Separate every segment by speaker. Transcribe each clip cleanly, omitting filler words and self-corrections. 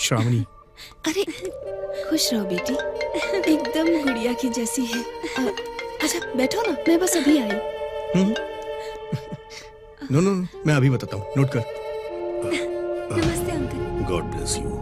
Speaker 1: श्रावणी।
Speaker 2: अरे खुश रहो बेटी, एकदम गुड़िया की जैसी है। अच्छा बैठो ना, मैं बस अभी आई।
Speaker 1: नो नो, मैं अभी बताता हूँ, नोट कर।
Speaker 2: नमस्ते अंकल।
Speaker 3: God bless you.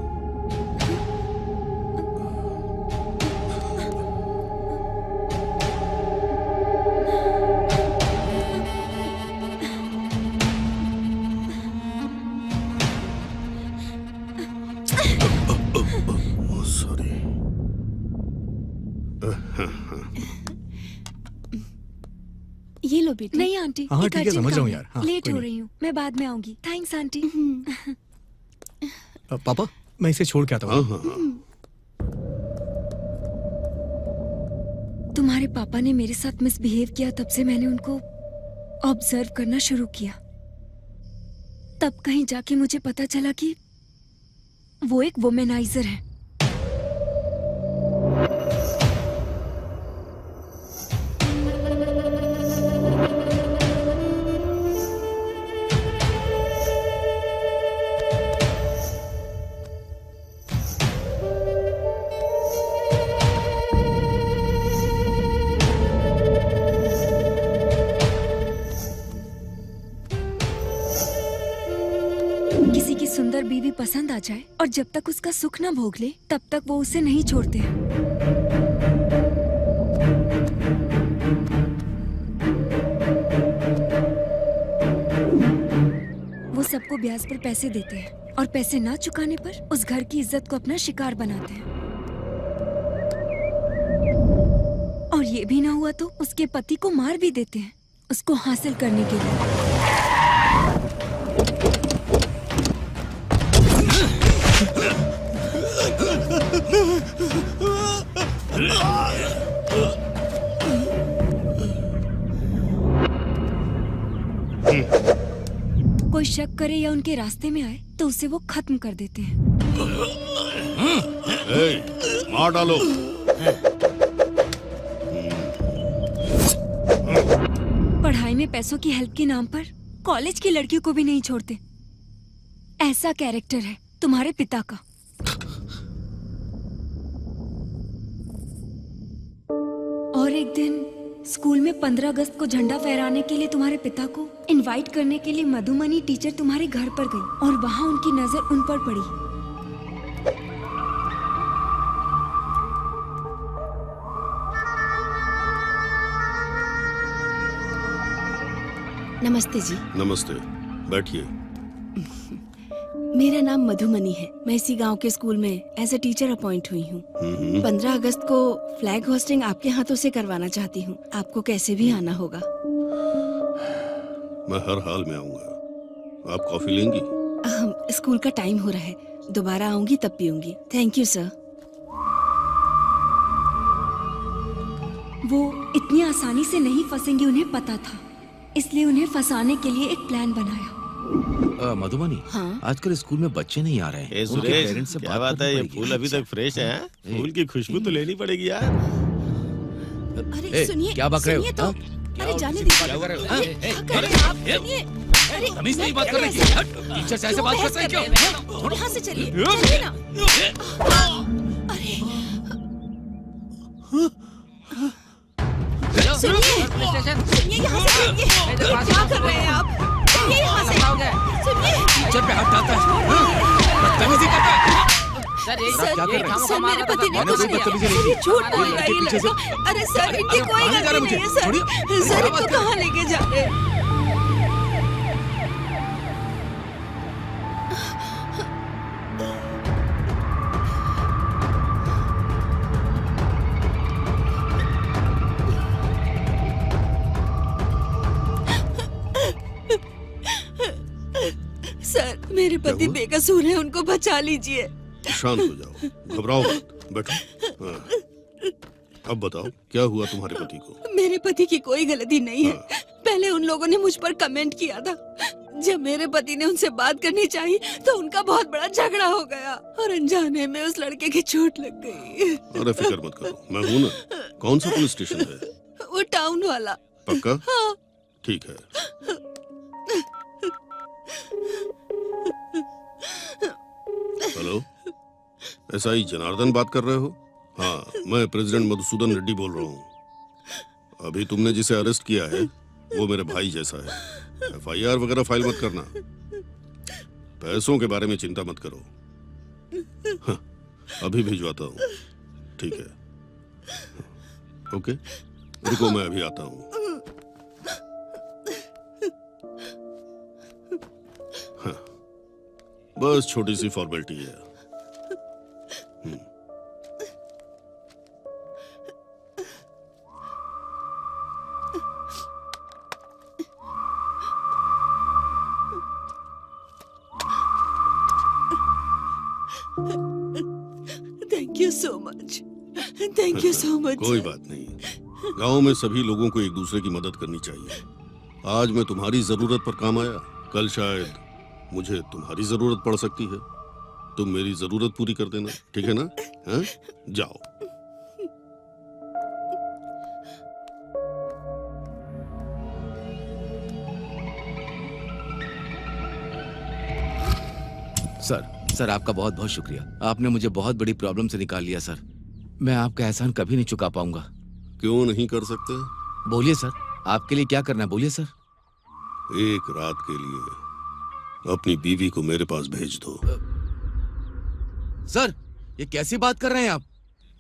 Speaker 2: ये लो बेटी।
Speaker 4: नहीं आंटी,
Speaker 1: हाँ
Speaker 4: एक
Speaker 1: ठीक है,
Speaker 4: अर्जेंट
Speaker 1: समझ रहा
Speaker 4: काम
Speaker 1: हूँ
Speaker 4: है।
Speaker 1: यार। हाँ,
Speaker 4: लेट
Speaker 1: कोई
Speaker 4: हो
Speaker 1: नहीं।
Speaker 4: रही हूँ, मैं बाद में आऊंगी। Thanks aunty.
Speaker 1: पापा मैं इसे छोड़ के आता
Speaker 3: हाँ
Speaker 1: हूँ।
Speaker 3: हाँ हाँ।
Speaker 4: तुम्हारे पापा ने मेरे साथ मिसबिहेव किया, तब से मैंने उनको ऑब्जर्व करना शुरू किया। तब कहीं जाके मुझे पता चला कि वो एक वुमेनाइजर है। किसी की सुंदर बीवी पसंद आ जाए और जब तक उसका सुख न भोग ले तब तक वो उसे नहीं छोड़ते हैं। वो सबको ब्याज पर पैसे देते हैं और पैसे ना चुकाने पर उस घर की इज्जत को अपना शिकार बनाते हैं। और ये भी ना हुआ तो उसके पति को मार भी देते हैं उसको हासिल करने के लिए। कोई शक करे या उनके रास्ते में आए तो उसे वो खत्म कर देते हैं।
Speaker 3: मार डालो।
Speaker 4: पढ़ाई में पैसों की हेल्प के नाम पर कॉलेज की लड़कियों को भी नहीं छोड़ते। ऐसा कैरेक्टर है तुम्हारे पिता का। और एक दिन स्कूल में 15 अगस्त को झंडा फहराने के लिए तुम्हारे पिता को इनवाइट करने के लिए मधुमनी टीचर तुम्हारे घर पर गई और वहां उनकी नजर उन पर पड़ी।
Speaker 2: नमस्ते जी।
Speaker 3: नमस्ते, बैठिए।
Speaker 2: मेरा नाम मधुमनी है। मैं इसी गांव के स्कूल में एज ए टीचर अपॉइंट हुई हूँ। 15 अगस्त को फ्लैग होस्टिंग आपके हाथों से करवाना चाहती हूँ। आपको कैसे भी आना होगा।
Speaker 3: मैं हर हाल में आऊंगा। आप कॉफी लेंगी?
Speaker 2: स्कूल का टाइम हो रहा है, दोबारा आऊंगी तब पीऊंगी। Thank you sir.
Speaker 4: वो इतनी आसानी से नहीं फंसेंगे, उन्हें पता था, इसलिए उन्हें फंसाने के लिए एक प्लान बनाया।
Speaker 5: मधुमनी,
Speaker 2: हाँ?
Speaker 5: आजकल स्कूल में बच्चे नहीं आ रहे हैं।
Speaker 6: ए
Speaker 5: उनके
Speaker 6: सुरेश,
Speaker 5: पेरेंट्स से
Speaker 6: क्या
Speaker 5: बात
Speaker 6: बात है?
Speaker 5: करनी
Speaker 6: ये
Speaker 5: पड़ेगी।
Speaker 6: फूल अभी तक फ्रेश है। फूल की खुशबू तो लेनी पड़ेगी यार।
Speaker 2: अरे सुनिए,
Speaker 5: क्या बक रहे हो?
Speaker 2: सुनिए तो।
Speaker 5: हाँ?
Speaker 2: अरे जाने दीजिए।
Speaker 5: क्या कर रहे हो?
Speaker 2: अरे, क्या कर रहे हैं आप? सुनिए। अरे
Speaker 5: तमीज नहीं बात कर रही
Speaker 2: कैसे?
Speaker 5: थी। टीचर से ऐसे बात
Speaker 2: बहस
Speaker 5: करते हैं
Speaker 2: कर
Speaker 5: क्यों?
Speaker 2: रहे हैं? यहाँ से चलिए, चलिए ना। अरे सुनिए, यहाँ से चलिए। क्या कर रहे हैं आप? चलिए यहाँ से। सुनिए।
Speaker 5: टीचर पे हाथ डालता है। बदतमीजी करता है।
Speaker 2: सर,
Speaker 5: क्या कर रहे हैं?
Speaker 2: सर मेरे पति ने
Speaker 5: मैंने
Speaker 2: कुछ
Speaker 5: कोई
Speaker 2: नहीं
Speaker 5: बदतमीजी
Speaker 2: किया।
Speaker 5: नहीं
Speaker 2: सर, ये
Speaker 5: की।
Speaker 2: झूठ बोल रहा है ये
Speaker 5: पीछे से-
Speaker 2: लड़का। अरे सर, इनकी कोई
Speaker 5: कहाँ ले जा रहे
Speaker 2: गलती
Speaker 5: हैं
Speaker 2: नहीं है
Speaker 5: मुझे?
Speaker 2: सर।
Speaker 5: छोड़िए।
Speaker 2: सर, इनको कहाँ लेके जा रहे हैं? सर, मेरे पति
Speaker 3: हुआ?
Speaker 2: बेकसूर हैं, उनको बचा लीजिए।
Speaker 3: शांत हो जाओ, घबराओ मत, बैठो। हाँ। अब बताओ, क्या हुआ तुम्हारे पति को?
Speaker 2: मेरे पति की कोई गलती नहीं है।
Speaker 3: हाँ।
Speaker 2: पहले उन लोगों ने मुझ पर कमेंट किया था। जब मेरे पति ने उनसे बात करनी चाहिए तो उनका बहुत बड़ा झगड़ा हो गया और अनजाने में उस लड़के की चोट लग गई।
Speaker 3: अरे फिक्र मत करो, मैं हूं ना। कौन सा पुलिस स्टेशन है?
Speaker 2: वो टाउन वाला।
Speaker 3: पक्का?
Speaker 2: हाँ।
Speaker 3: ठीक है। हेलो, एसआई जनार्दन बात कर रहे हो? हाँ, मैं प्रेसिडेंट मधुसूदन रेड्डी बोल रहा हूँ। अभी तुमने जिसे अरेस्ट किया है वो मेरे भाई जैसा है। एफआईआर वगैरह फाइल मत करना। पैसों के बारे में चिंता मत करो। हाँ, अभी भिजवाता हूँ। ठीक है, ओके, रुको मैं अभी आता हूँ। हाँ, बस छोटी सी फॉर्मेलिटी है।
Speaker 2: Thank you so much, thank you so much.
Speaker 3: कोई बात नहीं। गांव में सभी लोगों को एक दूसरे की मदद करनी चाहिए। आज मैं तुम्हारी जरूरत पर काम आया, कल शायद मुझे तुम्हारी जरूरत पड़ सकती है। तुम मेरी जरूरत पूरी कर देना, ठीक है ना? हाँ? जाओ।
Speaker 5: सर आपका बहुत बहुत शुक्रिया। आपने मुझे बहुत बड़ी प्रॉब्लम से निकाल लिया सर। मैं आपका एहसान कभी नहीं चुका पाऊंगा।
Speaker 3: क्यों नहीं कर सकते?
Speaker 5: बोलिए सर, आपके लिए क्या करना है बोलिए सर।
Speaker 3: एक रात के लिए अपनी बीवी को मेरे पास भेज दो।
Speaker 5: सर ये कैसी बात कर रहे हैं आप?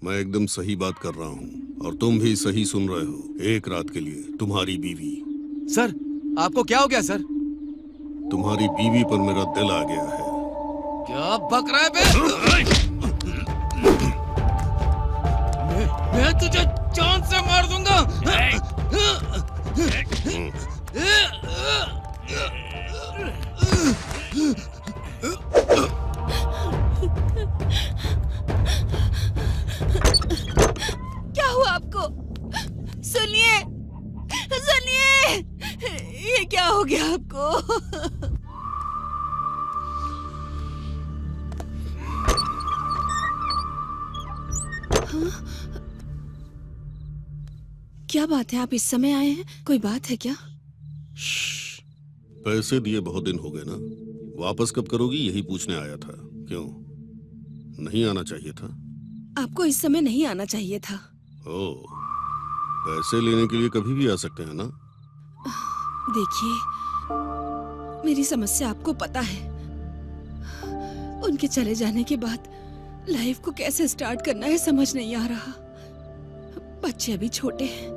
Speaker 3: मैं एकदम सही बात कर रहा हूँ और तुम भी सही सुन रहे हो। एक रात के लिए तुम्हारी बीवी।
Speaker 5: सर आपको क्या हो गया सर?
Speaker 3: तुम्हारी बीवी पर मेरा दिल आ गया है।
Speaker 5: क्या बक रहा है बे? मैं तुझे जान से मार दूंगा।
Speaker 2: क्या हुआ आपको? सुनिए, सुनिए, ये क्या हो गया आपको? क्या बात है, आप इस समय आए हैं? कोई बात है क्या?
Speaker 3: पैसे दिए बहुत दिन हो गए ना, वापस कब करोगी यही पूछने आया था। क्यों नहीं आना चाहिए था?
Speaker 2: आपको इस समय नहीं आना चाहिए था।
Speaker 3: ओ, पैसे लेने के लिए कभी भी आ सकते हैं ना?
Speaker 2: देखिए, मेरी समस्या आपको पता है। उनके चले जाने के बाद लाइफ को कैसे स्टार्ट करना है समझ नहीं आ रहा। बच्चे अभी छोटे हैं,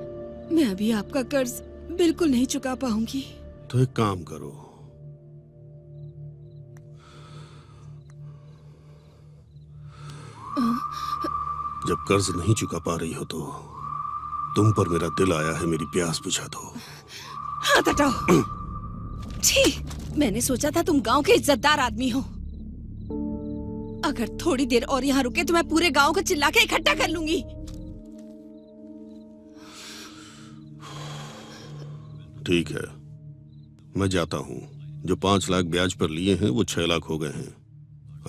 Speaker 2: मैं अभी आपका कर्ज बिल्कुल नहीं चुका पाऊंगी।
Speaker 3: तो एक काम करो, जब कर्ज नहीं चुका पा रही हो तो तुम पर मेरा दिल आया है, मेरी प्यास बुझा दो।
Speaker 2: हाथ हटाओ। छी, मैंने सोचा था तुम गांव के इज्जतदार आदमी हो। अगर थोड़ी देर और यहाँ रुके तो मैं पूरे गांव को चिल्ला के इकट्ठा कर लूंगी।
Speaker 3: ठीक है, मैं जाता हूँ। जो 5 लाख ब्याज पर लिए हैं वो 6 लाख हो गए हैं।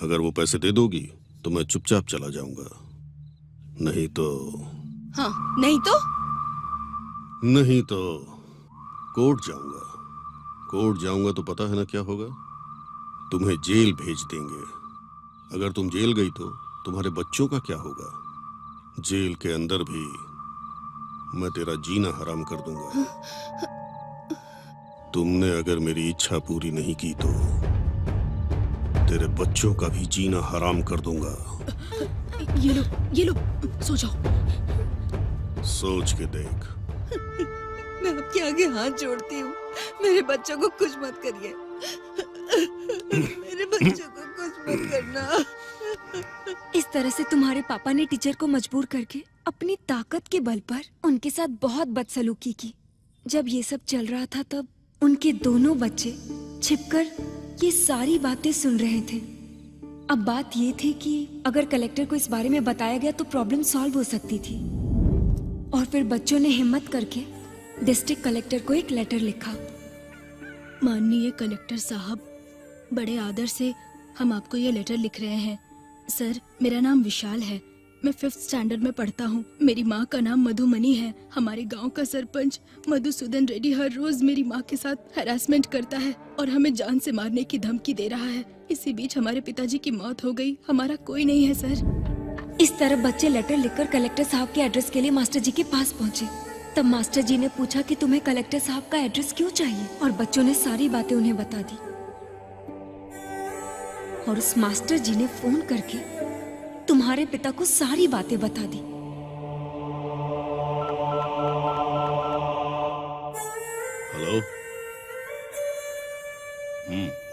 Speaker 3: अगर वो पैसे दे दोगी तो मैं चुपचाप चला जाऊंगा। नहीं तो
Speaker 2: नहीं तो
Speaker 3: कोर्ट जाऊंगा। कोर्ट जाऊंगा तो पता है ना क्या होगा? तुम्हें जेल भेज देंगे। अगर तुम जेल गई तो तुम्हारे बच्चों का क्या होगा? जेल के अंदर भी मैं तेरा जीना हराम कर दूंगा। तुमने अगर मेरी इच्छा पूरी नहीं की तो तेरे बच्चों का भी जीना हराम कर दूंगा।
Speaker 2: ये लो, सो जाओ।
Speaker 3: सोच के देख।
Speaker 2: मैं आपके आगे हाथ जोड़ती हूँ, मेरे बच्चों को कुछ मत करिए। मेरे बच्चों को कुछ मत करना।
Speaker 4: इस तरह से तुम्हारे पापा ने टीचर को मजबूर करके अपनी ताकत के बल पर उनके साथ बहुत बदसलूकी की। जब ये सब चल रहा था तब उनके दोनों बच्चे छिपकर ये सारी बातें सुन रहे थे। अब बात ये थी कि अगर कलेक्टर को इस बारे में बताया गया तो प्रॉब्लम सॉल्व हो सकती थी। और फिर बच्चों ने हिम्मत करके डिस्ट्रिक्ट कलेक्टर को एक लेटर लिखा।
Speaker 7: माननीय कलेक्टर साहब, बड़े आदर से हम आपको ये लेटर लिख रहे हैं। सर, मेरा नाम विशाल है। मैं 5th स्टैंडर्ड में पढ़ता हूँ। मेरी माँ का नाम मधुमनी है। हमारे गांव का सरपंच मधुसूदन रेड्डी हर रोज मेरी माँ के साथ हैरासमेंट करता है और हमें जान से मारने की धमकी दे रहा है। इसी बीच हमारे पिताजी की मौत हो गई। हमारा कोई नहीं है सर।
Speaker 4: इस तरह बच्चे लेटर लिखकर कलेक्टर साहब के एड्रेस के लिए मास्टर जी के पास पहुंचे। तब मास्टर जी ने पूछा कि तुम्हें कलेक्टर साहब का एड्रेस क्यों चाहिए, और बच्चों ने सारी बातें उन्हें बता दी। और उस मास्टर जी ने फोन करके तुम्हारे पिता को सारी बातें बता दी।
Speaker 3: हेलो।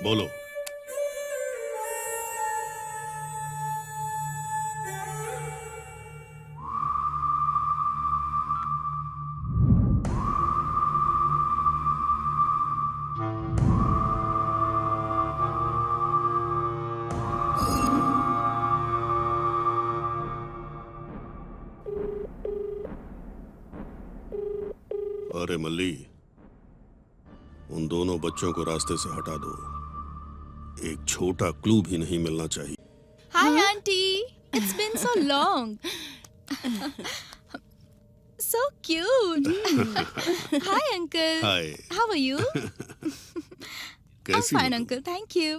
Speaker 3: बोलो। अरे मल्ली, उन दोनों बच्चों को रास्ते से हटा दो। एक छोटा क्लू भी नहीं मिलना चाहिए।
Speaker 7: Hi auntie, it's been so long. So cute. Hi uncle.
Speaker 3: Hi.
Speaker 7: How are you? I'm
Speaker 3: कैसी हो
Speaker 7: fine
Speaker 3: तुम?
Speaker 7: uncle, thank you.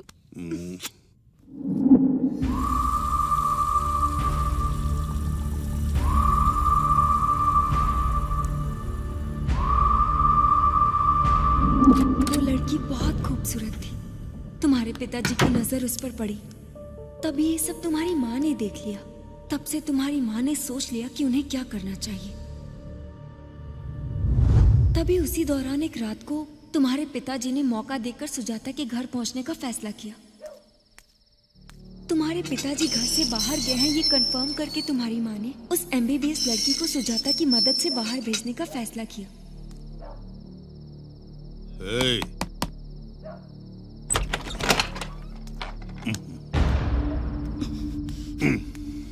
Speaker 4: वो लड़की बहुत खूबसूरत थी। तुम्हारे पिताजी की नजर उस पर पड़ी, तभी ये सब तुम्हारी माँ ने देख लिया। तब से तुम्हारी माँ ने सोच लिया कि उन्हें क्या करना चाहिए। तभी उसी दौरान एक रात को तुम्हारे पिताजी ने मौका देकर सुजाता के घर पहुंचने का फैसला किया। तुम्हारे पिताजी घर से बाहर गए हैं ये कंफर्म करके तुम्हारी माँ ने उस MBBS लड़की को सुजाता की मदद से बाहर भेजने का फैसला किया।
Speaker 3: Hey.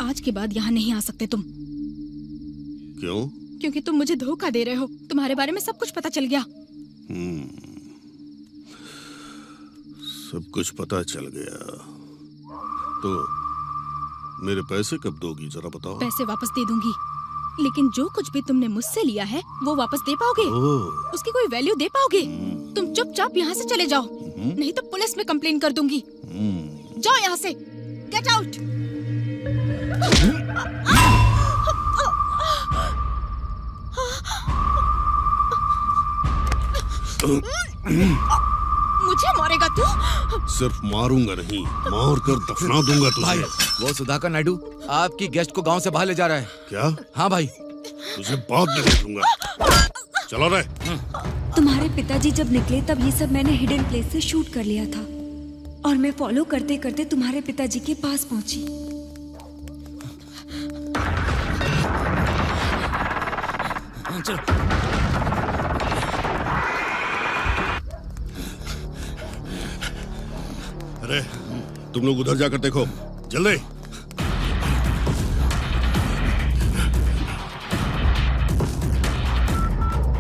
Speaker 7: आज के बाद यहाँ नहीं आ सकते तुम,
Speaker 3: क्यों?
Speaker 7: क्योंकि तुम मुझे धोखा दे रहे हो। तुम्हारे बारे में सब कुछ पता चल गया।
Speaker 3: सब कुछ पता चल गया तो मेरे पैसे कब दोगी जरा बताओ।
Speaker 7: पैसे वापस दे दूंगी, लेकिन जो कुछ भी तुमने मुझसे लिया है वो वापस दे पाओगे?
Speaker 3: ओह,
Speaker 7: उसकी कोई वैल्यू दे पाओगे? तुम चुपचाप यहाँ से चले जाओ, नहीं तो पुलिस में कंप्लेन कर दूंगी। जाओ यहाँ से, गेट आउट। मुझे मारेगा तू?
Speaker 3: सिर्फ मारूंगा नहीं, मार कर दफना दूंगा
Speaker 5: भाई,
Speaker 3: तुझे।
Speaker 5: वो सुधाकर नायडू आपकी गेस्ट को गांव से बाहर ले जा रहा है।
Speaker 3: क्या?
Speaker 5: हाँ भाई।
Speaker 3: तुझे बाद में देखूंगा। चलो रे।
Speaker 4: तुम्हारे पिताजी जब निकले तब ये सब मैंने हिडन प्लेस से शूट कर लिया था, और मैं फॉलो करते करते तुम्हारे पिताजी के पास पहुंची।
Speaker 5: चलो।
Speaker 3: अरे तुम लोग उधर जाकर देखो, जल्दी।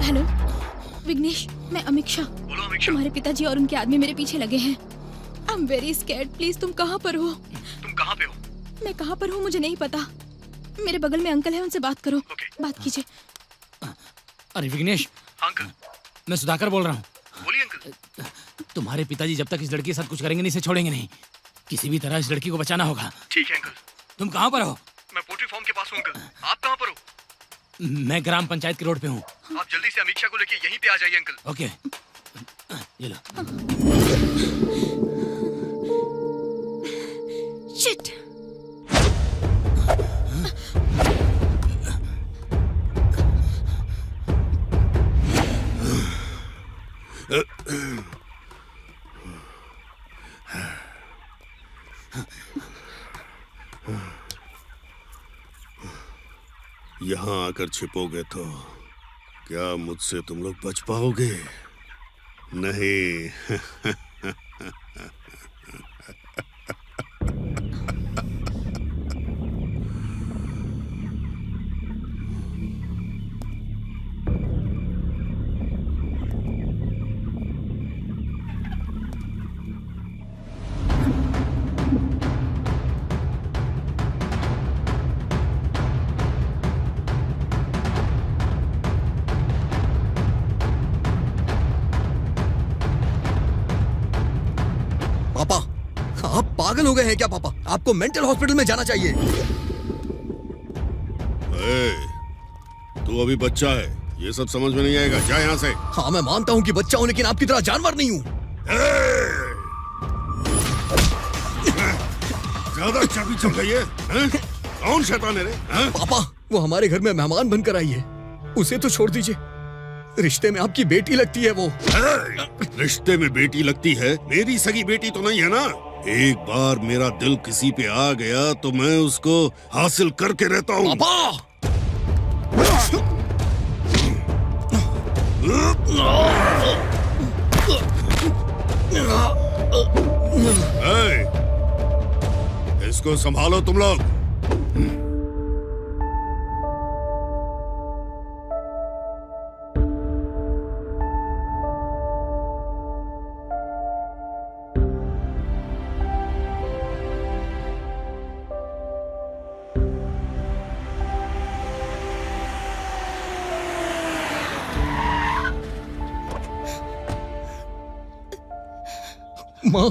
Speaker 7: हेलो विघ्नेश, मैं अमीक्षा। तुम्हारे पिताजी और उनके आदमी मेरे पीछे लगे हैं। I am very scared. Please तुम कहाँ पर हो?
Speaker 8: तुम कहाँ पे हो?
Speaker 7: मैं कहाँ पर हूँ मुझे नहीं पता। मेरे बगल में अंकल है, उनसे बात करो। बात कीजिए।
Speaker 9: अरे विघ्नेश,
Speaker 8: अंकल,
Speaker 9: मैं सुधाकर बोल रहा हूँ।
Speaker 8: बोलिए अंकल।
Speaker 9: तुम्हारे पिताजी जब तक इस लड़की के साथ कुछ करेंगे नहीं, इसे छोड़ेंगे नहीं। किसी भी तरह इस लड़की को बचाना होगा।
Speaker 8: ठीक है अंकल।
Speaker 9: तुम कहाँ पर हो?
Speaker 8: मैं पोल्ट्री फार्म के पास हूँ अंकल। आप कहाँ पर हो?
Speaker 9: मैं ग्राम पंचायत के रोड पे हूँ।
Speaker 8: आप जल्दी से अमीक्षा को लेके यहीं पे आ जाइए अंकल।
Speaker 9: ओके, ये लो।
Speaker 7: शिट।
Speaker 3: यहाँ आकर छिपोगे तो क्या मुझसे तुम लोग बच पाओगे? नहीं।
Speaker 1: पागल हो गए हैं क्या पापा? आपको मेंटल हॉस्पिटल में जाना चाहिए।
Speaker 3: तू अभी बच्चा है, ये सब समझ में नहीं आएगा। जा यहाँ से।
Speaker 1: हाँ मैं मानता हूँ कि बच्चा हूँ, लेकिन आपकी तरह जानवर नहीं हूँ।
Speaker 3: ज्यादा चाबी चल गई है, हैं? कौन शैतान है रे? हैं?
Speaker 1: पापा वो हमारे घर में मेहमान बनकर आई है, उसे तो छोड़ दीजिए। रिश्ते में आपकी बेटी लगती है वो।
Speaker 3: रिश्ते में बेटी लगती है? मेरी सगी बेटी तो नहीं है ना। एक बार मेरा दिल किसी पे आ गया तो मैं उसको हासिल करके रहता हूँ।
Speaker 1: पापा
Speaker 3: इसको संभालो तुम लोग।
Speaker 1: माँ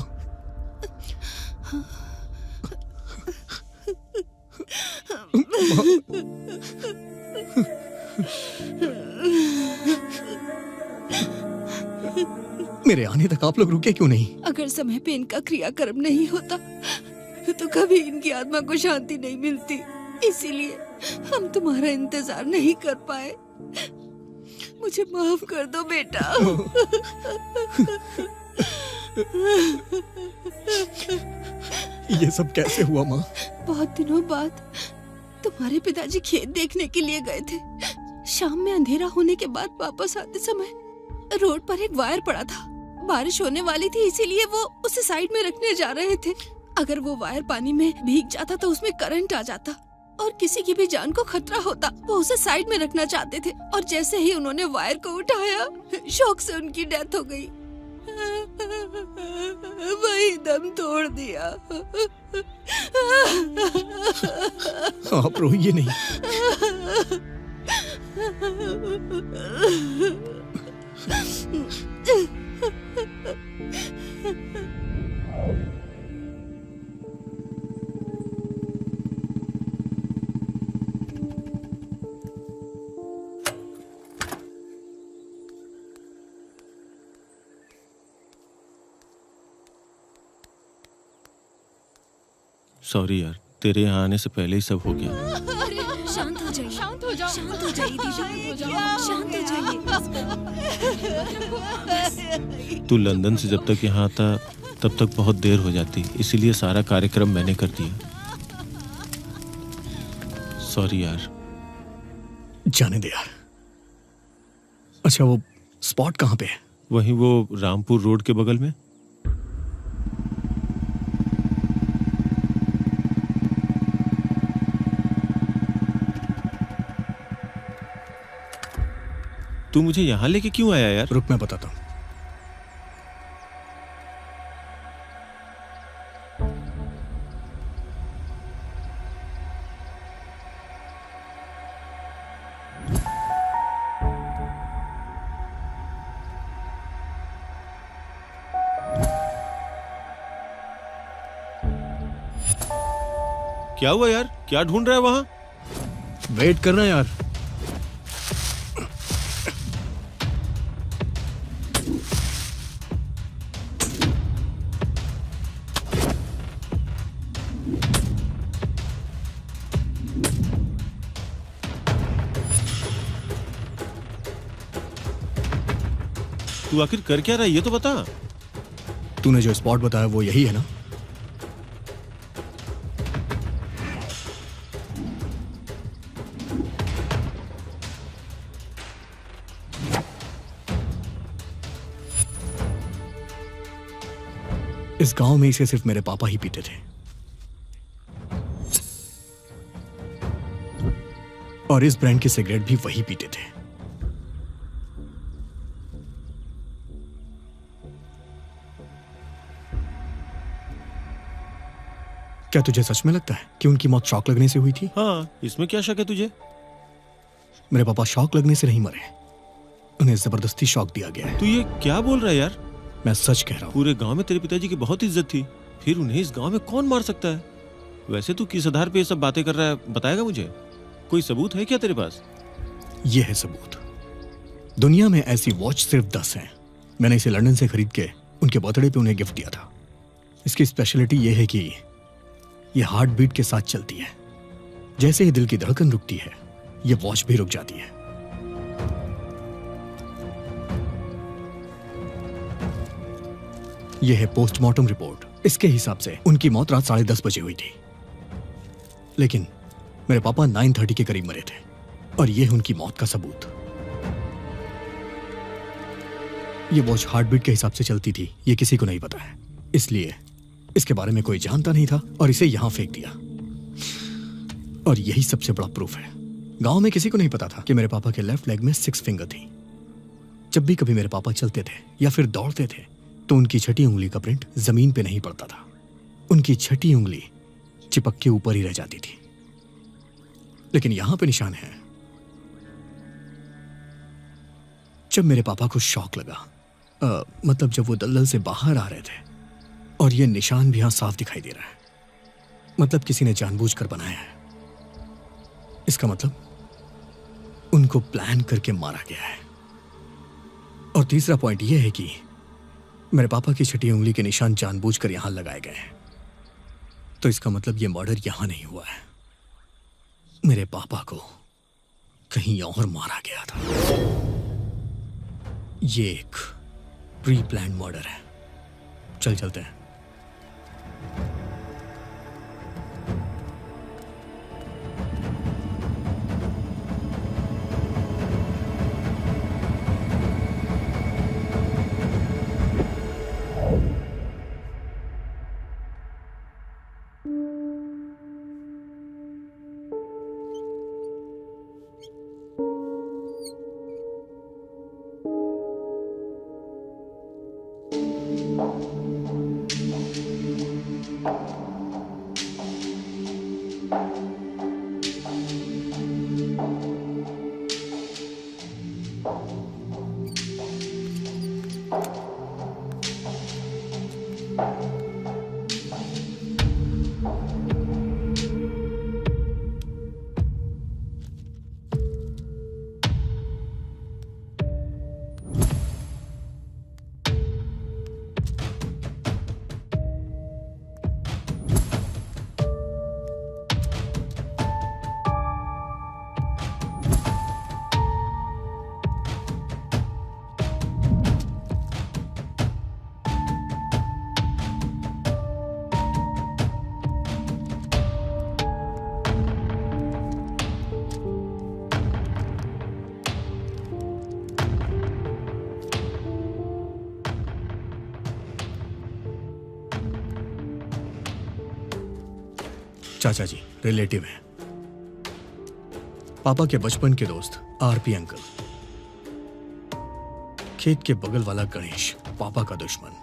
Speaker 1: मेरे आने तक आप लोग रुके क्यों नहीं?
Speaker 2: अगर समय पे इनका क्रियाकर्म नहीं होता तो कभी इनकी आत्मा को शांति नहीं मिलती, इसीलिए हम तुम्हारा इंतजार नहीं कर पाए। मुझे माफ कर दो बेटा।
Speaker 1: ये सब कैसे हुआ माँ?
Speaker 2: बहुत दिनों बाद तुम्हारे पिताजी खेत देखने के लिए गए थे। शाम में अंधेरा होने के बाद वापस आते समय रोड पर एक वायर पड़ा था। बारिश होने वाली थी, इसीलिए वो उसे साइड में रखने जा रहे थे। अगर वो वायर पानी में भीग जाता तो उसमें करंट आ जाता और किसी की भी जान को खतरा होता। वो उसे साइड में रखना चाहते थे और जैसे ही उन्होंने वायर को उठाया, शॉक से उनकी डेथ हो गई। वही दम तोड़ दिया।
Speaker 1: आप रोइए नहीं।
Speaker 6: सॉरी यार, तेरे यहाँ आने से पहले ही सब हो गया।
Speaker 4: शांत हो जाइए, शांत हो जाओ, शांत हो जाइए दीदी, शांत हो जाइए।
Speaker 6: तू लंदन से जब तक यहाँ आता तब तक बहुत देर हो जाती, इसीलिए सारा कार्यक्रम मैंने कर दिया। सॉरी यार।
Speaker 1: जाने दे यार। अच्छा वो स्पॉट कहाँ पे है?
Speaker 6: वहीं वो रामपुर रोड के बगल में। तू मुझे यहाँ लेके क्यों आया यार?
Speaker 1: रुक मैं बताता हूँ।
Speaker 6: क्या हुआ यार? क्या ढूंढ रहा है वहां?
Speaker 1: वेट करना यार।
Speaker 6: तू आखिर कर क्या रहा है ये तो बता।
Speaker 1: तूने जो स्पॉट बताया वो यही है ना? इस गांव में इसे सिर्फ मेरे पापा ही पीते थे और इस ब्रांड की सिगरेट भी वही पीते थे। क्या तुझे सच में लगता है कि उनकी मौत शॉक लगने से हुई थी?
Speaker 6: हाँ, इसमें क्या शक है तुझे?
Speaker 1: मेरे पापा शॉक लगने से नहीं मरे, उन्हें जबरदस्ती शॉक दिया गया है।
Speaker 6: तू ये क्या बोल रहा है यार?
Speaker 1: मैं सच कह रहा हूँ।
Speaker 6: पूरे गांव में तेरे पिताजी की बहुत इज्जत थी, फिर उन्हें इस गांव में कौन मार सकता है? वैसे तू किस आधार पे ये सब बातें कर रहा है, बताएगा मुझे? कोई सबूत है क्या तेरे पास?
Speaker 1: ये है सबूत। दुनिया में ऐसी वॉच सिर्फ 10 हैं। मैंने इसे लंदन से खरीद के उनके बर्थडे पे उन्हें गिफ्ट दिया था। इसकी स्पेशलिटी ये है कि ये हार्ट बीट के साथ चलती है। जैसे ही दिल की धड़कन रुकती है, ये वॉच भी रुक जाती है। यह है पोस्टमार्टम रिपोर्ट। इसके हिसाब से उनकी मौत रात 10:30 बजे हुई थी, लेकिन मेरे पापा 9:30 के करीब मरे थे और यह उनकी मौत का सबूत। यह वॉच हार्ट बीट के हिसाब से चलती थी, यह किसी को नहीं पता है, इसलिए इसके बारे में कोई जानता नहीं था और इसे यहां फेंक दिया। और यही सबसे बड़ा प्रूफ है। गांव में किसी को नहीं पता था कि मेरे पापा के लेफ्ट लेग में 6 फिंगर थी। जब भी कभी मेरे पापा चलते थे या फिर दौड़ते थे तो उनकी छठी उंगली का प्रिंट जमीन पे नहीं पड़ता था। उनकी छठी उंगली चिपक के ऊपर ही रह जाती थी। लेकिन यहां पे निशान है। जब मेरे पापा को शॉक लगा, मतलब जब वो दलदल से बाहर आ रहे थे, और ये निशान भी यहां साफ दिखाई दे रहा है, मतलब किसी ने जानबूझकर बनाया है। इसका मतलब उनको प्लान करके मारा गया है। और तीसरा पॉइंट यह है कि मेरे पापा की छठी उंगली के निशान जानबूझकर यहां लगाए गए हैं। तो इसका मतलब यह मर्डर यहां नहीं हुआ है, मेरे पापा को कहीं और मारा गया था। ये एक प्री प्लान मर्डर है। चलते हैं। चाचा जी रिलेटिव हैं, पापा के बचपन के दोस्त आरपी अंकल, खेत के बगल वाला गणेश पापा का दुश्मन।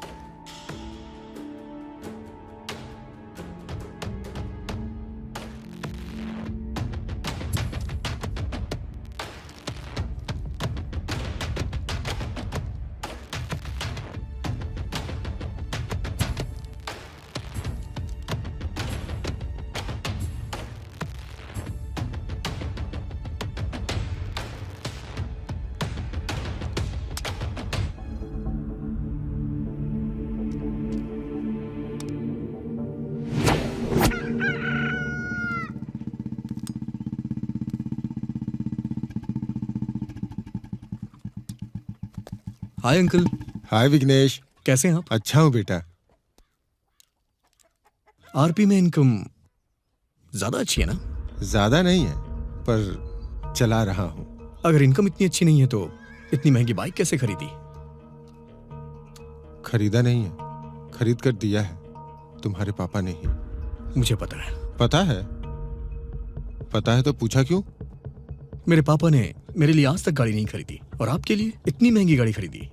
Speaker 1: हाय अंकल।
Speaker 10: हाय विघ्नेश,
Speaker 1: कैसे हैं आप?
Speaker 10: अच्छा हूँ बेटा।
Speaker 1: आरपी में इनकम ज्यादा अच्छी है ना?
Speaker 10: ज्यादा नहीं है, पर चला रहा हूँ।
Speaker 1: अगर इनकम इतनी अच्छी नहीं है तो इतनी महंगी बाइक कैसे खरीदी?
Speaker 10: खरीदा नहीं है, खरीद कर दिया है तुम्हारे पापा ने ही।
Speaker 1: मुझे पता है।
Speaker 10: पता है? पता है तो पूछा क्यों?
Speaker 1: मेरे पापा ने मेरे लिए आज तक गाड़ी नहीं खरीदी और आपके लिए इतनी महंगी गाड़ी खरीदी।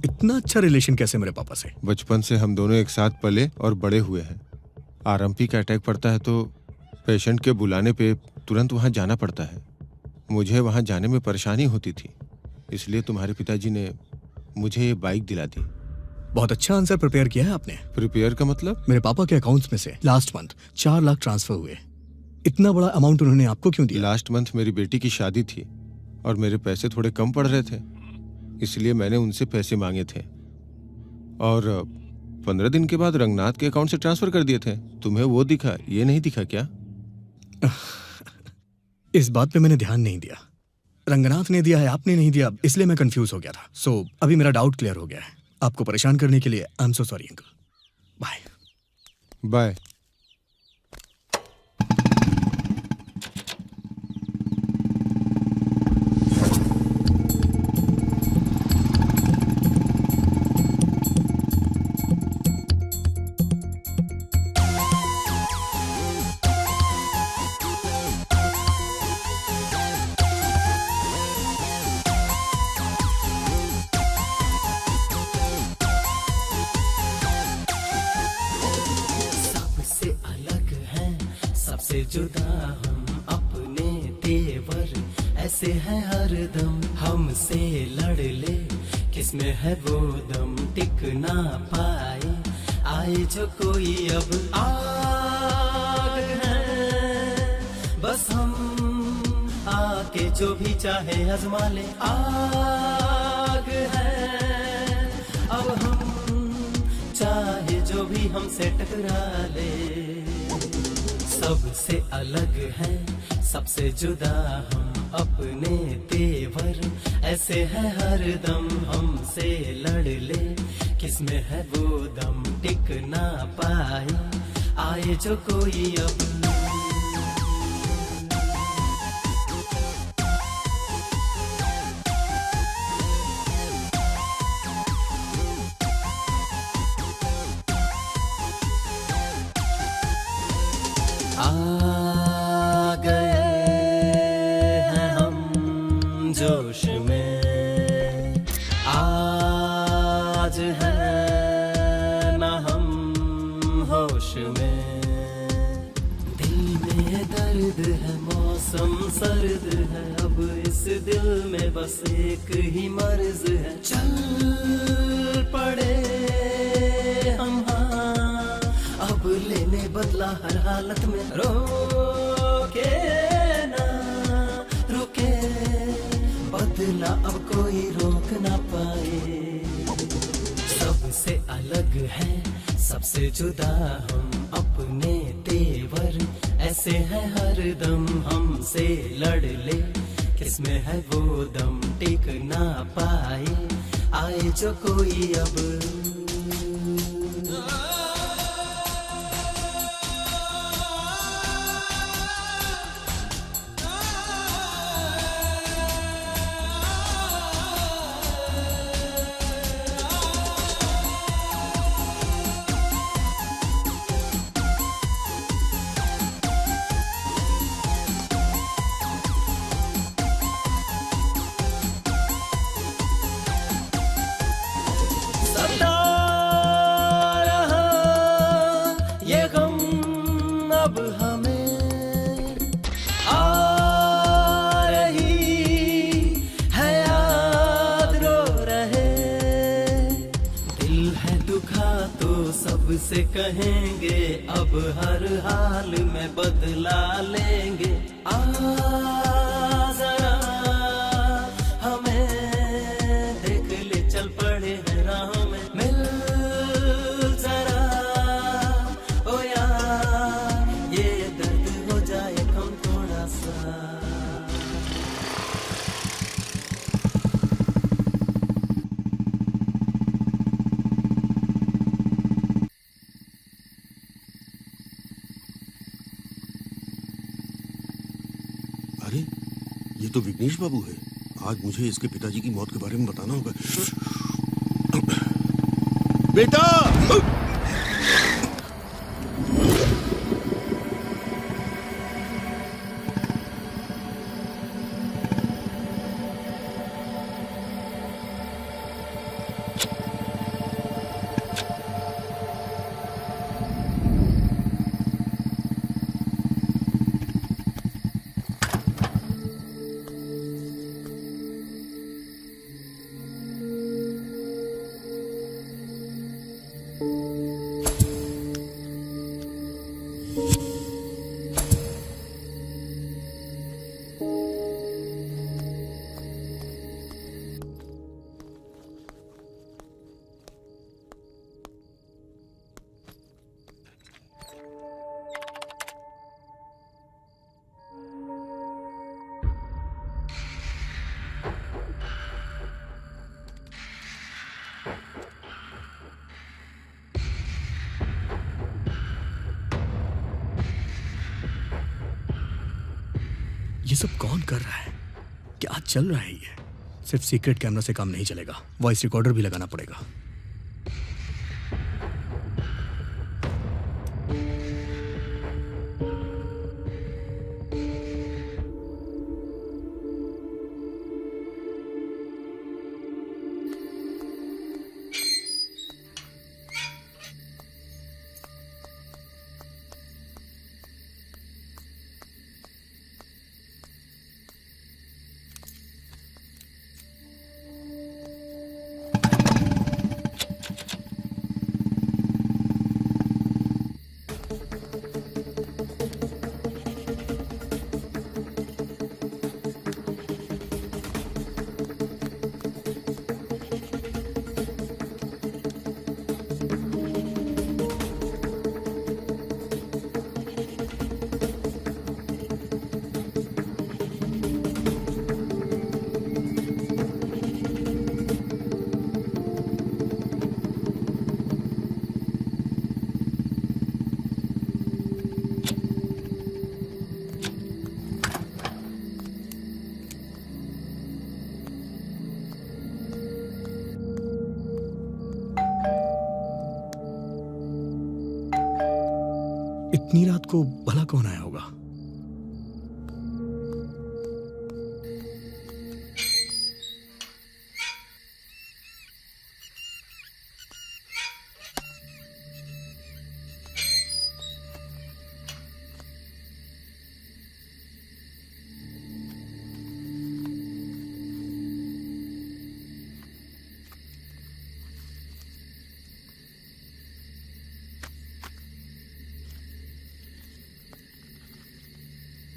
Speaker 1: इतना अच्छा रिलेशन कैसे मेरे पापा से?
Speaker 10: बचपन से हम दोनों एक साथ पले और बड़े हुए हैं। आरएमपी का अटैक पड़ता है तो पेशेंट के बुलाने पे तुरंत वहां जाना पड़ता है। मुझे वहां जाने में परेशानी होती थी, इसलिए तुम्हारे पिताजी ने मुझे ये बाइक दिला दी।
Speaker 1: बहुत अच्छा आंसर प्रिपेयर किया है आपने।
Speaker 10: प्रिपेयर का मतलब?
Speaker 1: मेरे पापा के अकाउंट्स में से लास्ट मंथ 4 लाख ट्रांसफर हुए। इतना बड़ा अमाउंट उन्होंने आपको क्यों दिया?
Speaker 10: लास्ट मंथ मेरी बेटी की शादी थी और मेरे पैसे थोड़े कम पड़ रहे थे, इसलिए मैंने उनसे पैसे मांगे थे और 15 दिन के बाद रंगनाथ के अकाउंट से ट्रांसफर कर दिए थे। तुम्हें वो दिखा, ये नहीं दिखा क्या?
Speaker 1: इस बात पे मैंने ध्यान नहीं दिया। रंगनाथ ने दिया है, आपने नहीं दिया, इसलिए मैं कंफ्यूज हो गया था। सो अभी मेरा डाउट क्लियर हो गया है। आपको परेशान करने के लिए I am so sorry uncle. Bye
Speaker 10: bye.
Speaker 11: जुदा हम अपने तेवर ऐसे हैं हरदम, हमसे लड़ ले किसमें है वो दम, टिक ना पाए आए जो कोई अब आग है, बस हम आके जो भी चाहे आजमा ले, आग है अब हम चाहे जो भी हमसे टकरा ले, सबसे अलग है सबसे जुदा हम अपने तेवर ऐसे है हरदम, हमसे लड़ ले किसमें है वो दम, टिक ना पाए आए जो कोई अब। आ गए हैं हम जोश में, आज है ना हम होश में, दिल में दर्द है मौसम सर्द है, अब इस दिल में बस एक ही मर्ज है, चल पड़े हम अब लेने बदला हर हालत में, रोके ना रुके बदला अब कोई रोक ना पाए, सबसे अलग है सबसे जुदा हम अपने तेवर ऐसे है हरदम, हमसे लड़ ले किसमें है वो दम, टिक ना पाए आए जो कोई अब। से कहेंगे अब हर हाल में बदला लेंगे, आ जरा हमें देख ले चल पड़े हैं राहों में, मिल जरा ओ यार ये दर्द हो जाए कम थोड़ा सा।
Speaker 3: ये तो विघ्नेश बाबू है। आज मुझे इसके पिताजी की मौत के बारे में बताना होगा। बेटा!
Speaker 1: सब कौन कर रहा है? क्या चल रहा है ये? सिर्फ सीक्रेट कैमरा से काम नहीं चलेगा, वॉइस रिकॉर्डर भी लगाना पड़ेगा। इतनी रात को भला कौन आया होगा?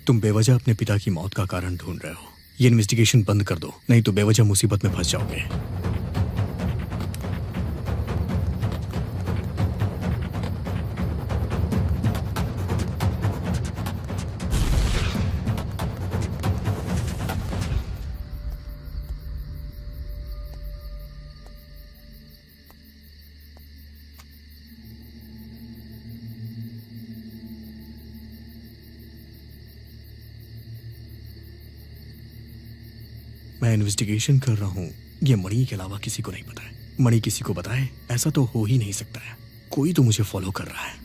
Speaker 1: तुम बेवजह अपने पिता की मौत का कारण ढूंढ रहे हो। ये इन्वेस्टिगेशन बंद कर दो, नहीं तो बेवजह मुसीबत में फंस जाओगे। मैं इन्वेस्टिगेशन कर रहा हूँ, ये मणि के अलावा किसी को नहीं पता है। मणि किसी को बताए ऐसा तो हो ही नहीं सकता है। कोई तो मुझे फॉलो कर रहा है।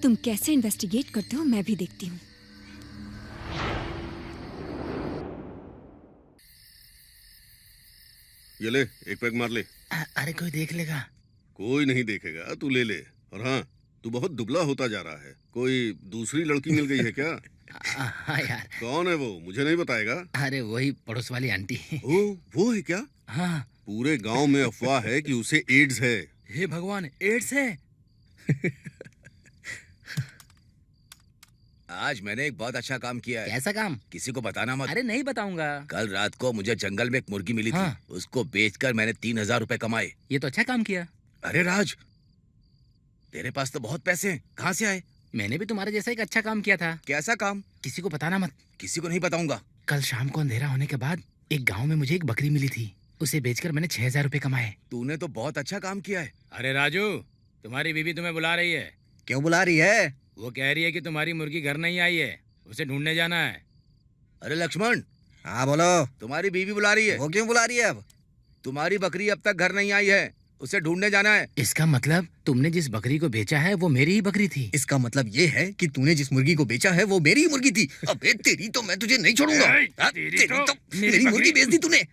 Speaker 4: तुम कैसे इन्वेस्टिगेट करते हो मैं भी देखती हूँ।
Speaker 3: ये ले, एक पैक मार ले।
Speaker 9: अरे कोई देख लेगा?
Speaker 3: कोई नहीं देखेगा, तू ले ले। और हाँ, तू बहुत दुबला होता जा रहा है। कोई दूसरी लड़की मिल गई है क्या?
Speaker 9: हाँ यार।
Speaker 3: कौन है वो, मुझे नहीं बताएगा?
Speaker 9: अरे वही पड़ोस वाली आंटी।
Speaker 3: ओ, वो है क्या?
Speaker 9: हाँ।
Speaker 3: पूरे गांव में अफवाह है कि उसे एड्स है।
Speaker 9: हे भगवान, एड्स है?
Speaker 5: आज मैंने एक बहुत अच्छा काम किया है।
Speaker 9: कैसा काम?
Speaker 5: किसी को बताना मत।
Speaker 9: अरे नहीं बताऊंगा।
Speaker 5: कल रात को मुझे जंगल में एक मुर्गी मिली
Speaker 9: हाँ।
Speaker 5: थी, उसको बेचकर मैंने 3000 रुपए कमाए।
Speaker 9: ये तो अच्छा काम किया।
Speaker 5: अरे राज, तेरे पास तो बहुत पैसे हैं, कहाँ से आए?
Speaker 9: मैंने भी तुम्हारे जैसा एक अच्छा काम किया था।
Speaker 5: कैसा काम?
Speaker 9: किसी को बताना मत।
Speaker 5: किसी को नहीं बताऊंगा।
Speaker 9: कल शाम को अंधेरा होने के बाद एक गाँव में मुझे एक बकरी मिली थी, उसे बेचकर मैंने 6000 रुपए कमाए।
Speaker 5: तूने तो बहुत अच्छा काम किया है।
Speaker 9: अरे राजू, तुम्हारी बीवी तुम्हें बुला रही है।
Speaker 12: क्यों बुला रही है?
Speaker 9: वो कह रही है कि तुम्हारी मुर्गी घर नहीं आई है, उसे ढूंढने जाना है।
Speaker 5: अरे लक्ष्मण।
Speaker 12: हाँ बोलो।
Speaker 5: तुम्हारी बीवी बुला रही है।
Speaker 12: वो क्यों बुला रही है? अब
Speaker 5: तुम्हारी बकरी अब तक घर नहीं आई है, उसे ढूंढने जाना है।
Speaker 9: इसका मतलब तुमने जिस बकरी को बेचा है वो मेरी ही बकरी थी।
Speaker 12: इसका मतलब ये है कि तूने जिस मुर्गी को बेचा है वो मेरी ही मुर्गी थी। अबे तेरी तो मैं तुझे नहीं छोड़ूंगा। तेरी तो मेरी मुर्गी बेच दी तूने।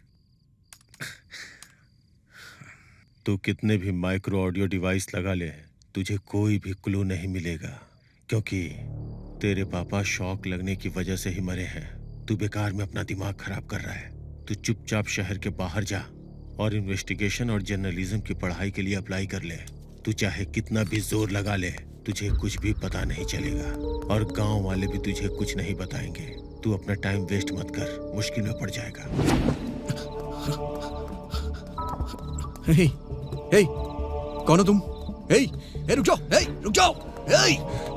Speaker 10: तू कितने भी माइक्रो ऑडियो डिवाइस लगा ले, तुझे कोई भी क्लू नहीं मिलेगा, क्योंकि तेरे पापा शॉक लगने की वजह से ही मरे हैं। तू बेकार में अपना दिमाग खराब कर रहा है। तू चुपचाप शहर के बाहर जा और इन्वेस्टिगेशन और जर्नलिज्म की पढ़ाई के लिए अप्लाई कर ले। तू चाहे कितना भी जोर लगा ले, तुझे कुछ भी पता नहीं चलेगा और गांव वाले भी तुझे कुछ नहीं बताएंगे। तू अपना टाइम वेस्ट मत कर, मुश्किल में पड़ जाएगा।
Speaker 1: हे, हे, कौन हो तुम? हे, हे, रुक जाओ, हे, रुक जाओ, हे!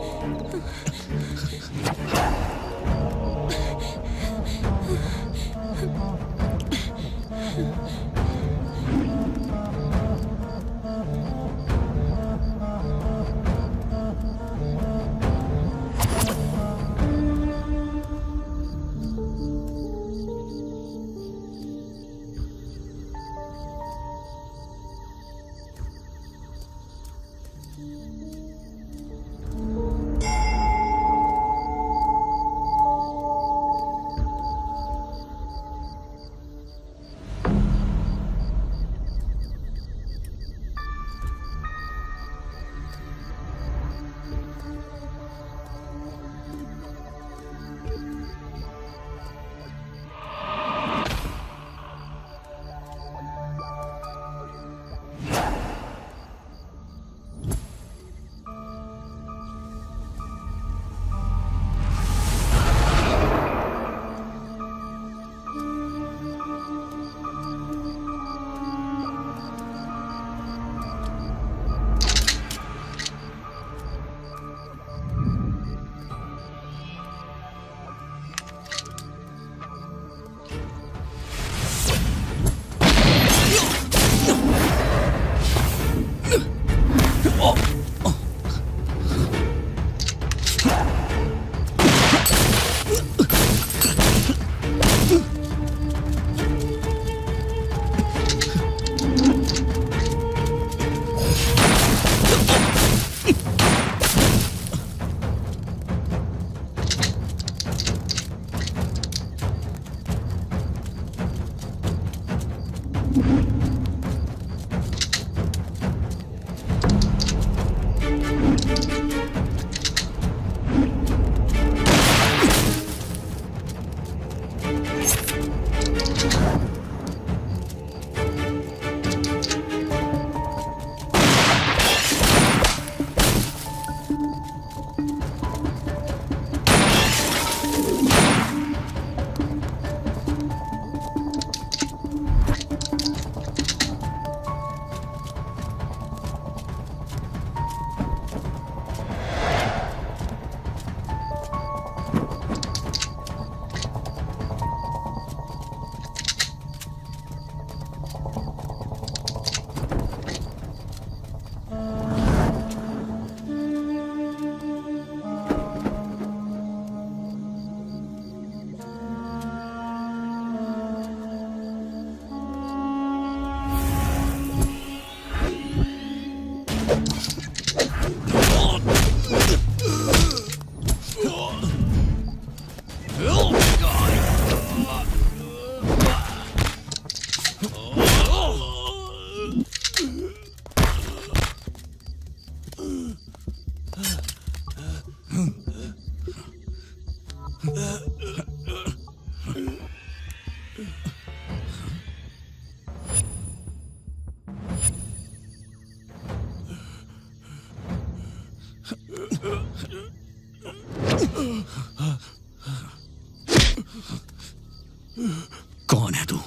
Speaker 1: कौन है तू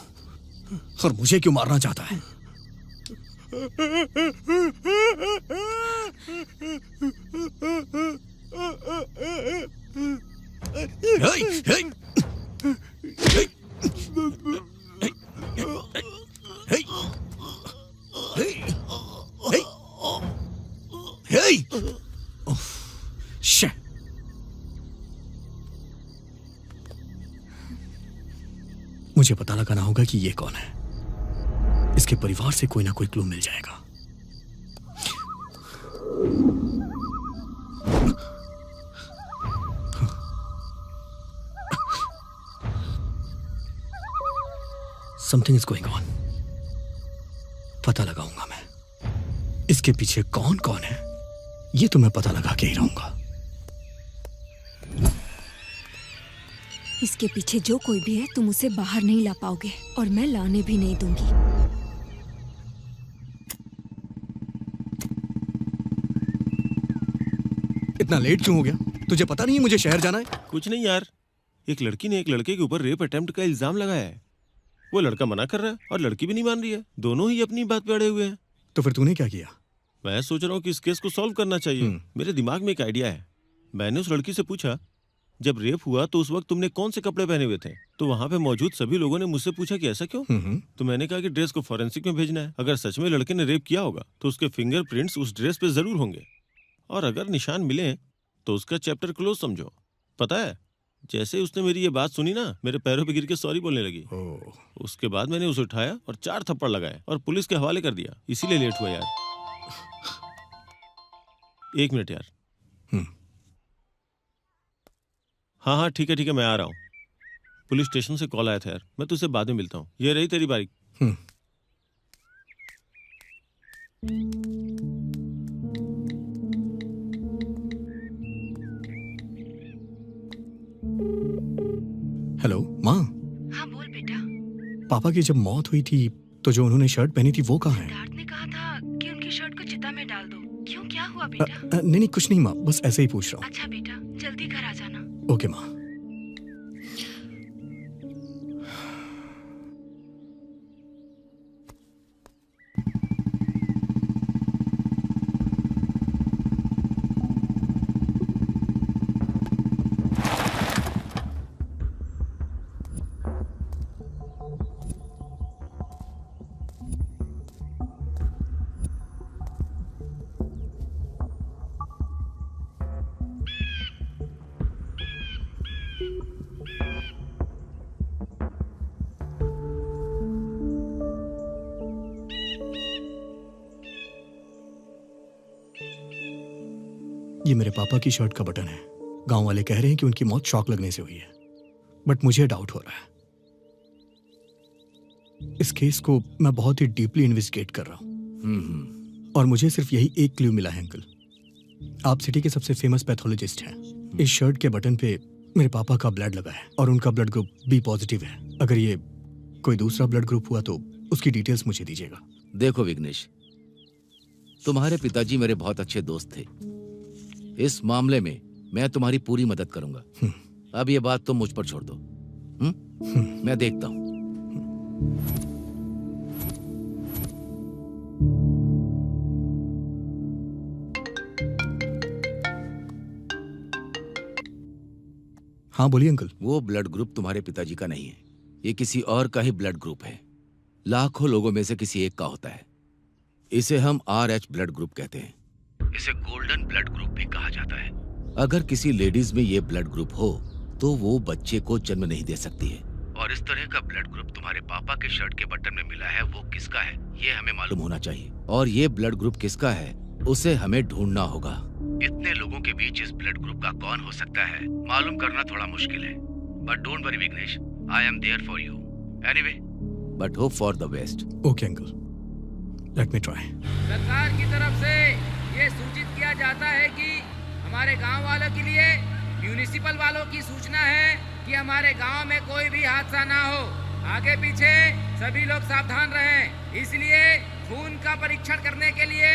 Speaker 1: और मुझे क्यों मारना चाहता है? मुझे पता लगाना होगा कि ये कौन है। इसके परिवार से कोई ना कोई क्लू मिल जाएगा। Something is going on। पता लगाऊंगा मैं इसके पीछे कौन कौन है, ये तो मैं पता लगा के ही रहूंगा।
Speaker 4: इसके पीछे जो कोई भी है तुम उसे बाहर नहीं ला पाओगे और मैं लाने भी नहीं दूंगी।
Speaker 1: इतना लेट क्यों हो गया? तुझे पता नहीं है मुझे शहर जाना है?
Speaker 6: कुछ नहीं यार,
Speaker 10: एक लड़की ने एक लड़के के ऊपर रेप अटेम्प्ट का इल्जाम लगाया है। वो लड़का मना कर रहा है और लड़की भी नहीं मान रही है। दोनों ही अपनी बात पे अड़े हुए हैं।
Speaker 1: तो फिर तूने क्या किया?
Speaker 10: मैं सोच रहा हूँ कि इस केस को सॉल्व करना चाहिए। मेरे दिमाग में एक आइडिया है। मैंने उस लड़की से पूछा, जब रेप हुआ तो उस वक्त तुमने कौन से कपड़े पहने हुए थे? तो वहां पे मौजूद सभी लोगों ने मुझसे पूछा कि ऐसा क्यों? तो मैंने कहा कि ड्रेस को फॉरेंसिक में भेजना है। अगर सच में लड़के ने रेप किया होगा तो उसके फिंगरप्रिंट्स उस ड्रेस पे जरूर होंगे, और अगर निशान मिले तो उसका चैप्टर क्लोज समझो। पता है, जैसे ही उसने मेरी ये बात सुनी ना, मेरे पैरों पे गिर के सॉरी बोलने लगी। उसके बाद मैंने उसे उठाया और 4 थप्पड़ लगाए और पुलिस के हवाले कर दिया। इसीलिए लेट हुआ यार। 1 मिनट यार। हाँ, ठीक है, मैं आ रहा हूँ। पुलिस स्टेशन से कॉल आया था यार, मैं तुझसे बाद में मिलता हूँ। ये रही तेरी बारी।
Speaker 1: हेलो माँ।
Speaker 7: हाँ बोल बेटा।
Speaker 1: पापा की जब मौत हुई थी तो जो उन्होंने शर्ट पहनी थी वो कहाँ है?
Speaker 7: सिद्धार्थ ने कहा था कि उनकी शर्ट को चिता में डाल दो। क्यों, क्या हुआ बेटा?
Speaker 1: नहीं कुछ नहीं माँ, बस ऐसे ही पूछ रहा हूँ।
Speaker 7: अच्छा बेटा, जल्दी घर आ जाना।
Speaker 1: ओके माँ। ये मेरे पापा की शर्ट का बटन है। गांव वाले कह रहे हैं कि उनकी मौत शॉक लगने से हुई है, बट मुझे डाउट हो रहा है। इस केस को मैं बहुत ही डीपली इन्वेस्टिगेट कर रहा हूं और मुझे सिर्फ यही एक क्लू मिला है अंकल। आप सिटी के सबसे फेमस पैथोलॉजिस्ट हैं। इस शर्ट के बटन पे मेरे पापा का ब्लड लगा है और उनका ब्लड ग्रुप बी पॉजिटिव है। अगर ये कोई दूसरा ब्लड ग्रुप हुआ तो उसकी डिटेल्स मुझे दीजिएगा।
Speaker 5: देखो विघ्नेश, तुम्हारे पिताजी मेरे बहुत अच्छे दोस्त थे। इस मामले में मैं तुम्हारी पूरी मदद करूंगा। अब ये बात तुम मुझ पर छोड़ दो। मैं देखता हूं।
Speaker 1: हाँ बोलिए अंकल।
Speaker 5: वो ब्लड ग्रुप तुम्हारे पिताजी का नहीं है, ये किसी और का ही ब्लड ग्रुप है। लाखों लोगों में से किसी एक का होता है। इसे हम RH ब्लड ग्रुप कहते हैं। इसे गोल्डन ब्लड ग्रुप भी कहा जाता है। अगर किसी लेडीज में ये ब्लड ग्रुप हो तो वो बच्चे को जन्म नहीं दे सकती है। और इस तरह का ब्लड ग्रुप तुम्हारे पापा के शर्ट के बटन में मिला है, वो किसका है ये हमें मालूम होना चाहिए। और ये ब्लड ग्रुप किसका है उसे हमें ढूंढना होगा। इतने लोगों के बीच इस ब्लड ग्रुप का कौन हो सकता है मालूम करना थोड़ा मुश्किल है। But don't worry Vighnesh, I am there for you anyway, but hope for the best.
Speaker 1: Okay uncle, let me try.
Speaker 9: सरकार की तरफ से ये सूचित किया जाता है कि हमारे गांव वालों के लिए म्यूनिसिपल वालों की सूचना है कि हमारे गांव में कोई भी हादसा ना हो। आगे पीछे सभी लोग सावधान रहें। इसलिए खून का परीक्षण करने के लिए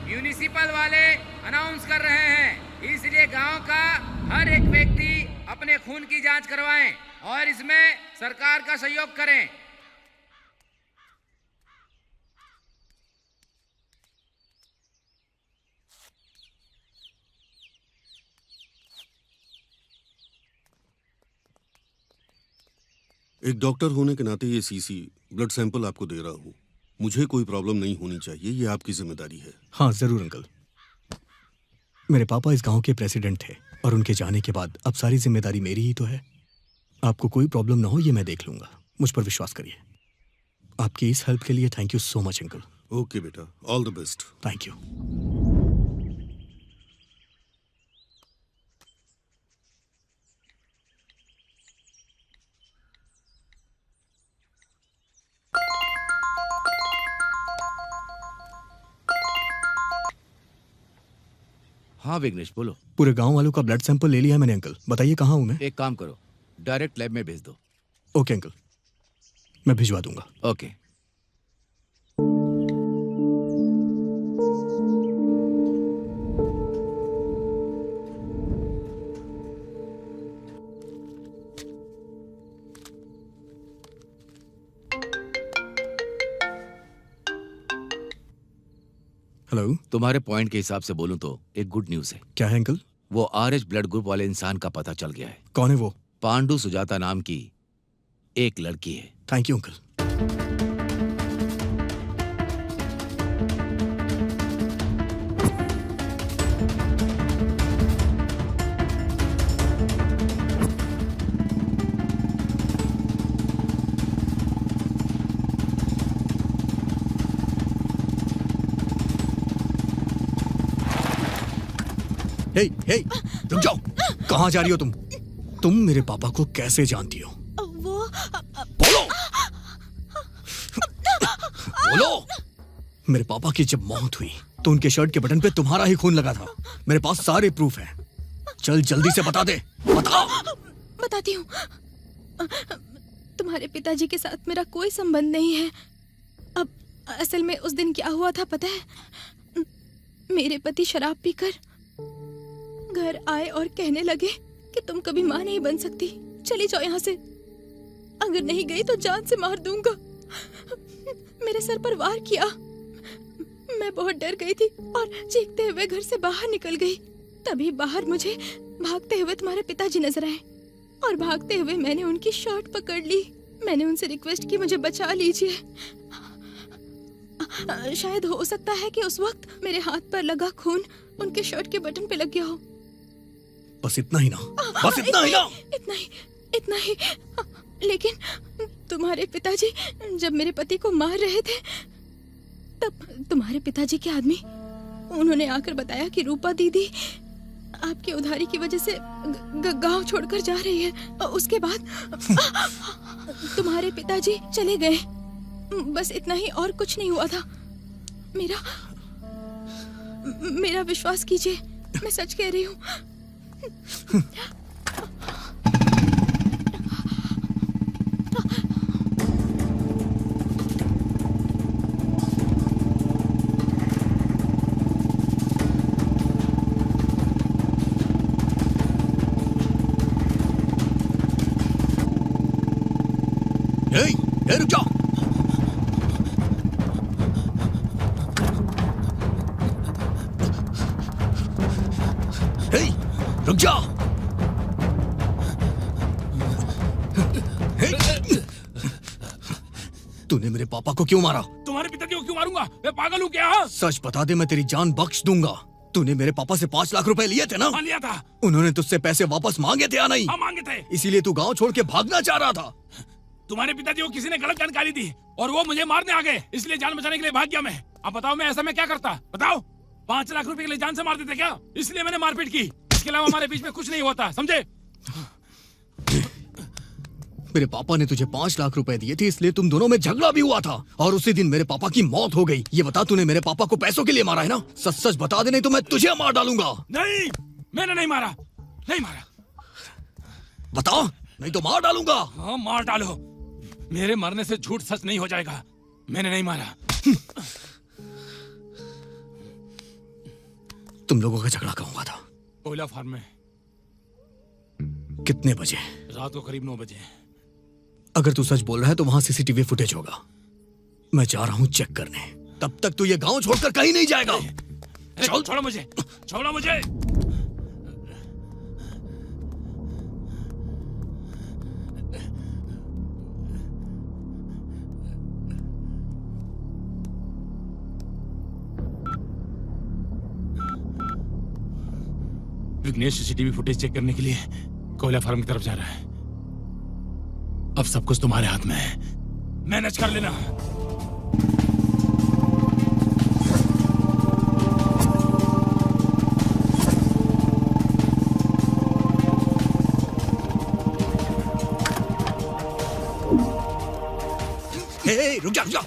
Speaker 9: म्यूनिसिपल वाले अनाउंस कर रहे हैं। इसलिए गांव का हर एक व्यक्ति अपने खून की जांच करवाएं और इसमें सरकार का सहयोग करें।
Speaker 3: एक डॉक्टर होने के नाते ये सीसी ब्लड सैंपल आपको दे रहा हूँ। मुझे कोई प्रॉब्लम नहीं होनी चाहिए, ये आपकी जिम्मेदारी है।
Speaker 1: हाँ जरूर अंकल। मेरे पापा इस गांव के प्रेसिडेंट थे और उनके जाने के बाद अब सारी जिम्मेदारी मेरी ही तो है। आपको कोई प्रॉब्लम ना हो ये मैं देख लूंगा, मुझ पर विश्वास करिए। आपकी इस हेल्प के लिए थैंक यू सो मच अंकल।
Speaker 3: ओके बेटा, all the best.
Speaker 1: Thank you.
Speaker 5: हाँ विघ्नेश बोलो।
Speaker 1: पूरे गांव वालों का ब्लड सैंपल ले लिया है मैंने अंकल। बताइए कहाँ हूँ मैं?
Speaker 5: एक काम करो, डायरेक्ट लैब में भेज दो।
Speaker 1: ओके अंकल, मैं भिजवा दूंगा।
Speaker 5: ओके।
Speaker 1: हेलो।
Speaker 5: तुम्हारे पॉइंट के हिसाब से बोलूं तो एक गुड न्यूज है।
Speaker 1: क्या है अंकल?
Speaker 5: वो आरएच ब्लड ग्रुप वाले इंसान का पता चल गया है।
Speaker 1: कौन है वो?
Speaker 5: पांडु सुजाता नाम की एक लड़की है।
Speaker 1: थैंक यू अंकल। हे, हे, रुक जाओ। कहाँ जा रही हो तुम? तुम मेरे पापा को कैसे जानती हो?
Speaker 2: वो
Speaker 1: बोलो, बोलो। मेरे पापा की जब मौत हुई तो उनके शर्ट के बटन पे तुम्हारा ही खून लगा था। मेरे पास सारे प्रूफ हैं। चल जल्दी से बता दे, बता।
Speaker 7: बताती हूँ। तुम्हारे पिताजी के साथ मेरा कोई संबंध नहीं है। अब असल में उस दिन क्या हुआ था पता है? मेरे पति शराब पीकर घर आए और कहने लगे कि तुम कभी माँ नहीं बन सकती, चली जाओ यहाँ से। अगर नहीं गई तो जान से मार दूंगा। मेरे सर पर वार किया। मैं बहुत डर गई थी और चीखते हुए घर से बाहर निकल गई। तभी बाहर मुझे भागते हुए तुम्हारे पिताजी नजर आए और भागते हुए मैंने उनकी शर्ट पकड़ ली। मैंने उनसे रिक्वेस्ट की मुझे बचा लीजिए। शायद हो सकता है कि उस वक्त मेरे हाथ पर लगा खून उनके शर्ट के बटन पे लग गया हो।
Speaker 1: बस इतना ही ना, बस इतना ही ना।
Speaker 7: इतना ही। लेकिन तुम्हारे पिताजी जब मेरे पति को मार रहे थे तब तुम्हारे पिताजी के आदमी उन्होंने आकर बताया कि रूपा दीदी आपकी उधारी की वजह से गांव छोड़कर जा रही है। उसके बाद तुम्हारे पिताजी चले गए। बस इतना ही, और कुछ नहीं हुआ था। मेरा विश्वास कीजिए, मैं सच कह रही हूँ।
Speaker 1: रुक जाओ। रुक जाओ। तूने मेरे पापा को क्यों मारा?
Speaker 9: तुम्हारे पिताजी को क्यों मारूंगा? मैं पागल हूँ क्या?
Speaker 1: सच बता दे, मैं तेरी जान बख्श दूंगा। तूने मेरे पापा से 5 लाख रुपए लिए थे ना?
Speaker 9: हाँ, लिया था।
Speaker 1: उन्होंने तुझसे पैसे वापस मांगे थे या नहीं?
Speaker 9: हाँ, मांगे थे।
Speaker 1: इसीलिए तू गांव छोड़ के भागना चाह रहा था।
Speaker 9: तुम्हारे पिताजी को किसी ने गलत जानकारी दी और वो मुझे मारने आ गए, इसलिए जान बचाने के लिए भाग गया मैं। अब बताओ मैं ऐसा मैं क्या करता? बताओ। 5 लाख रुपए के लिए जान से मार देते क्या? इसलिए मैंने मारपीट की। इसके अलावा हमारे बीच में कुछ नहीं होता, समझे?
Speaker 1: मेरे पापा ने तुझे 5 लाख रुपए दिए थे, इसलिए तुम दोनों में झगड़ा भी हुआ था और उसी दिन मेरे पापा की मौत हो गई। ये बता, तूने मेरे पापा को पैसों के लिए मारा है ना? सच सच बता दे, नहीं तो मैं तुझे मार डालूंगा।
Speaker 9: नहीं, मैंने नहीं मारा। नहीं मारा।
Speaker 1: बता, नहीं तो मार डालूंगा।
Speaker 9: हाँ, मार डालो। मेरे मरने से झूठ सच नहीं हो जाएगा। मैंने नहीं मारा।
Speaker 1: तुम लोगों का झगड़ा कहाँ हुआ था?
Speaker 9: कोयला फार्म में।
Speaker 1: कितने बजे?
Speaker 9: रात को करीब 9 बजे।
Speaker 1: अगर तू सच बोल रहा है तो वहां सीसीटीवी फुटेज होगा। मैं जा रहा हूँ चेक करने। तब तक तू ये गांव छोड़कर कहीं नहीं जाएगा।
Speaker 9: छोड़ो मुझे, छोड़ो मुझे। विघ्नेश सीसीटीवी फुटेज चेक करने के लिए कोयला फार्म की तरफ जा रहा है। अब सब कुछ तुम्हारे हाथ में है, मैनेज कर लेना।
Speaker 1: रुक जा, रुक जा।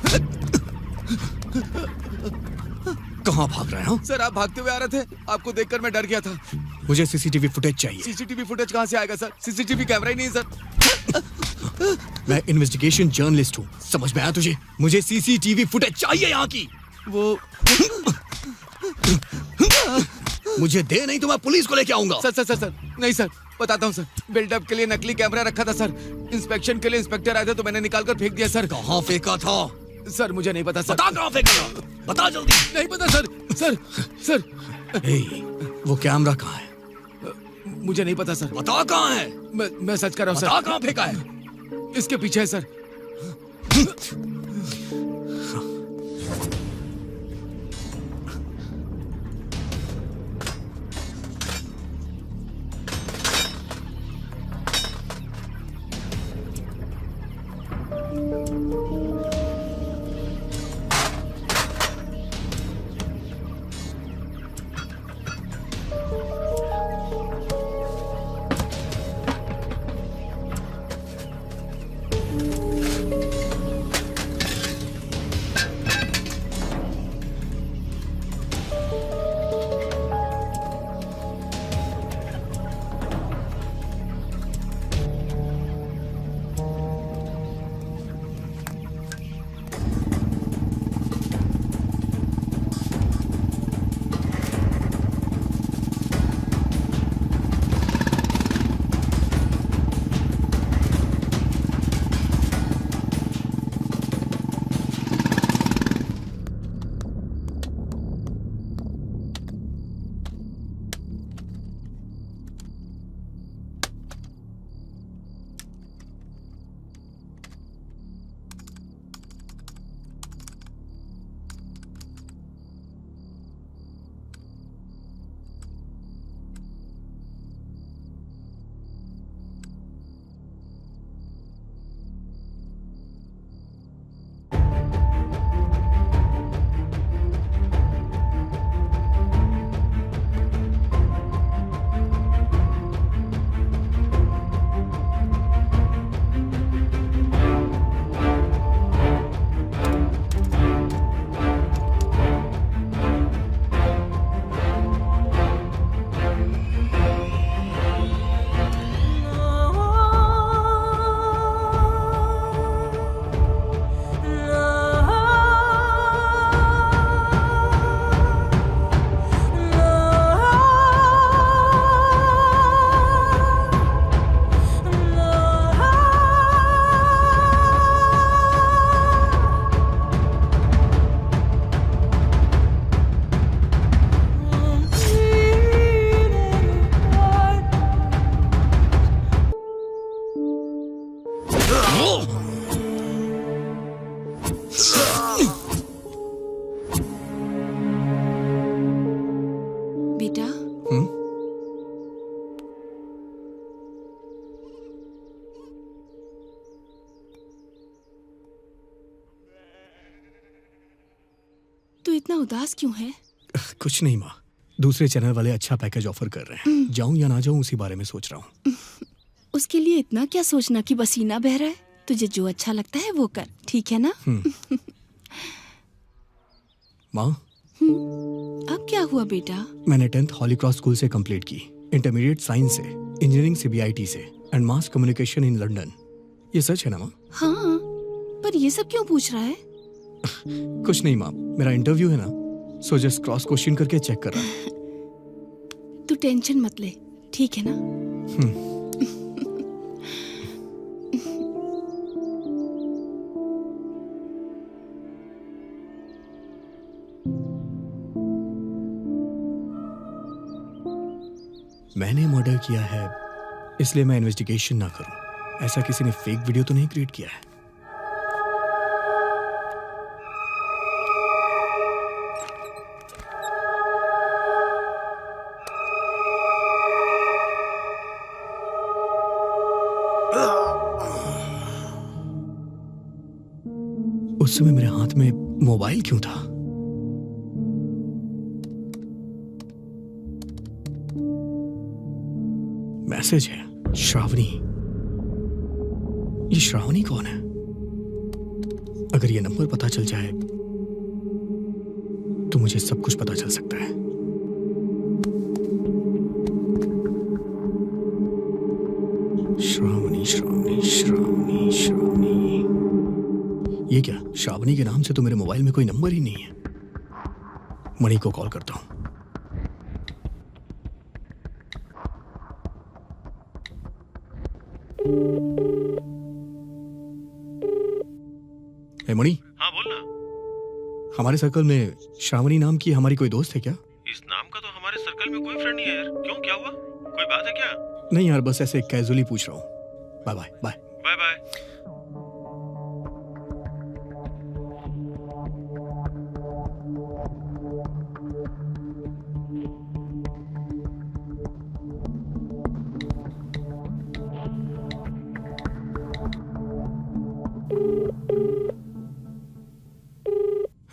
Speaker 1: कहाँ भाग रहे हो?
Speaker 5: सर, आप भागते हुए आ रहे थे, आपको देखकर मैं डर गया था।
Speaker 1: मुझे सीसीटीवी फुटेज चाहिए।
Speaker 5: सीसीटीवी फुटेज कहाँ से आएगा सर? सीसीटीवी कैमरा ही नहीं सर।
Speaker 1: मैं इन्वेस्टिगेशन जर्नलिस्ट हूँ, समझ में आया तुझे? मुझे सीसीटीवी फुटेज चाहिए यहाँ की।
Speaker 5: वो
Speaker 1: मुझे दे, नहीं तो मैं पुलिस को लेके आऊंगा।
Speaker 5: सर सर सर सर नहीं सर, बताता हूँ सर। बिल्डअप के लिए नकली कैमरा रखा था सर। इंस्पेक्शन के लिए इंस्पेक्टर आए थे तो मैंने निकाल कर फेंक दिया सर।
Speaker 1: कहाँ फेंका था?
Speaker 5: सर मुझे नहीं पता सर।
Speaker 1: बता कहाँ फेंका? बता जल्दी।
Speaker 5: नहीं पता सर। सर
Speaker 1: ए, वो कैमरा कहाँ है?
Speaker 5: मुझे नहीं पता सर।
Speaker 1: बता कहाँ है?
Speaker 5: मैं सच कर रहा हूँ सर।
Speaker 1: बता कहाँ फेंका है?
Speaker 5: इसके पीछे है सर।
Speaker 2: बेटा तू इतना उदास क्यों है?
Speaker 1: कुछ नहीं माँ, दूसरे चैनल वाले अच्छा पैकेज ऑफर कर रहे हैं। जाऊं या ना जाऊं उसी बारे में सोच रहा हूँ।
Speaker 2: उसके लिए इतना क्या सोचना कि पसीना बह रहा है। तुझे जो अच्छा लगता है वो कर, ठीक है ना?
Speaker 1: माँ
Speaker 2: अब क्या हुआ बेटा?
Speaker 1: मैंने 10th हॉली क्रॉस स्कूल से कंप्लीट की, इंटरमीडिएट साइंस से, इंजीनियरिंग CBIT से and mass communication in London. ये सच है ना माँ?
Speaker 2: हाँ, पर ये सब क्यों पूछ रहा है?
Speaker 1: कुछ नहीं माँ, मेरा इंटरव्यू है ना, सो जस्ट क्रॉस क्वेश्चन करके चेक कर रहा हूँ।
Speaker 2: तू टेंशन मत ले, ठीक है ना?
Speaker 1: मैंने मर्डर किया है इसलिए मैं इन्वेस्टिगेशन ना करूं। ऐसा किसी ने फेक वीडियो तो नहीं क्रिएट किया है? उस समय मेरे हाथ में मोबाइल क्यों था? मैसेज है, श्रावणी। ये श्रावणी कौन है? अगर ये नंबर पता चल जाए तो मुझे सब कुछ पता चल सकता है। श्रावणी श्रावणी श्रावणी श्रावणी। ये क्या, श्रावणी के नाम से तो मेरे मोबाइल में कोई नंबर ही नहीं है। मणि को कॉल करता हूं। हे मणि,
Speaker 6: हाँ बोल ना।
Speaker 1: हमारे सर्कल में श्रावणी नाम की हमारी कोई दोस्त है क्या?
Speaker 6: इस नाम का तो हमारे सर्कल में कोई फ्रेंड नहीं है यार। क्यों, क्या हुआ? कोई बात है क्या?
Speaker 1: नहीं यार, बस ऐसे कैजुअली पूछ रहा हूँ। Bye bye bye
Speaker 6: bye bye.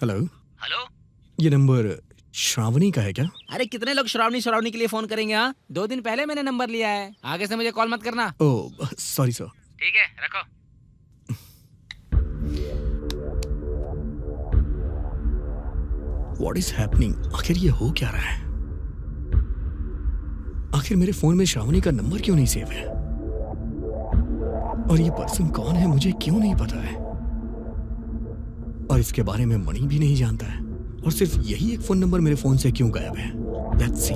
Speaker 1: Hello.
Speaker 9: Hello,
Speaker 1: ये नंबर श्रावणी का है क्या?
Speaker 9: अरे कितने लोग श्रावणी श्रावणी के लिए फोन करेंगे? हाँ, 2 दिन पहले मैंने नंबर लिया है। आगे से मुझे कॉल मत करना।
Speaker 1: Oh sorry sir.
Speaker 9: ठीक है, रखो।
Speaker 1: What is happening? आखिर ये हो क्या रहा है? आखिर मेरे फोन में श्रावणी का नंबर क्यों नहीं सेव है? और ये पर्सन कौन है मुझे क्यों नहीं पता है? और इसके बारे में मणि भी नहीं जानता है। और सिर्फ यही एक फोन नंबर मेरे फोन से क्यों गायब है? लेट्स सी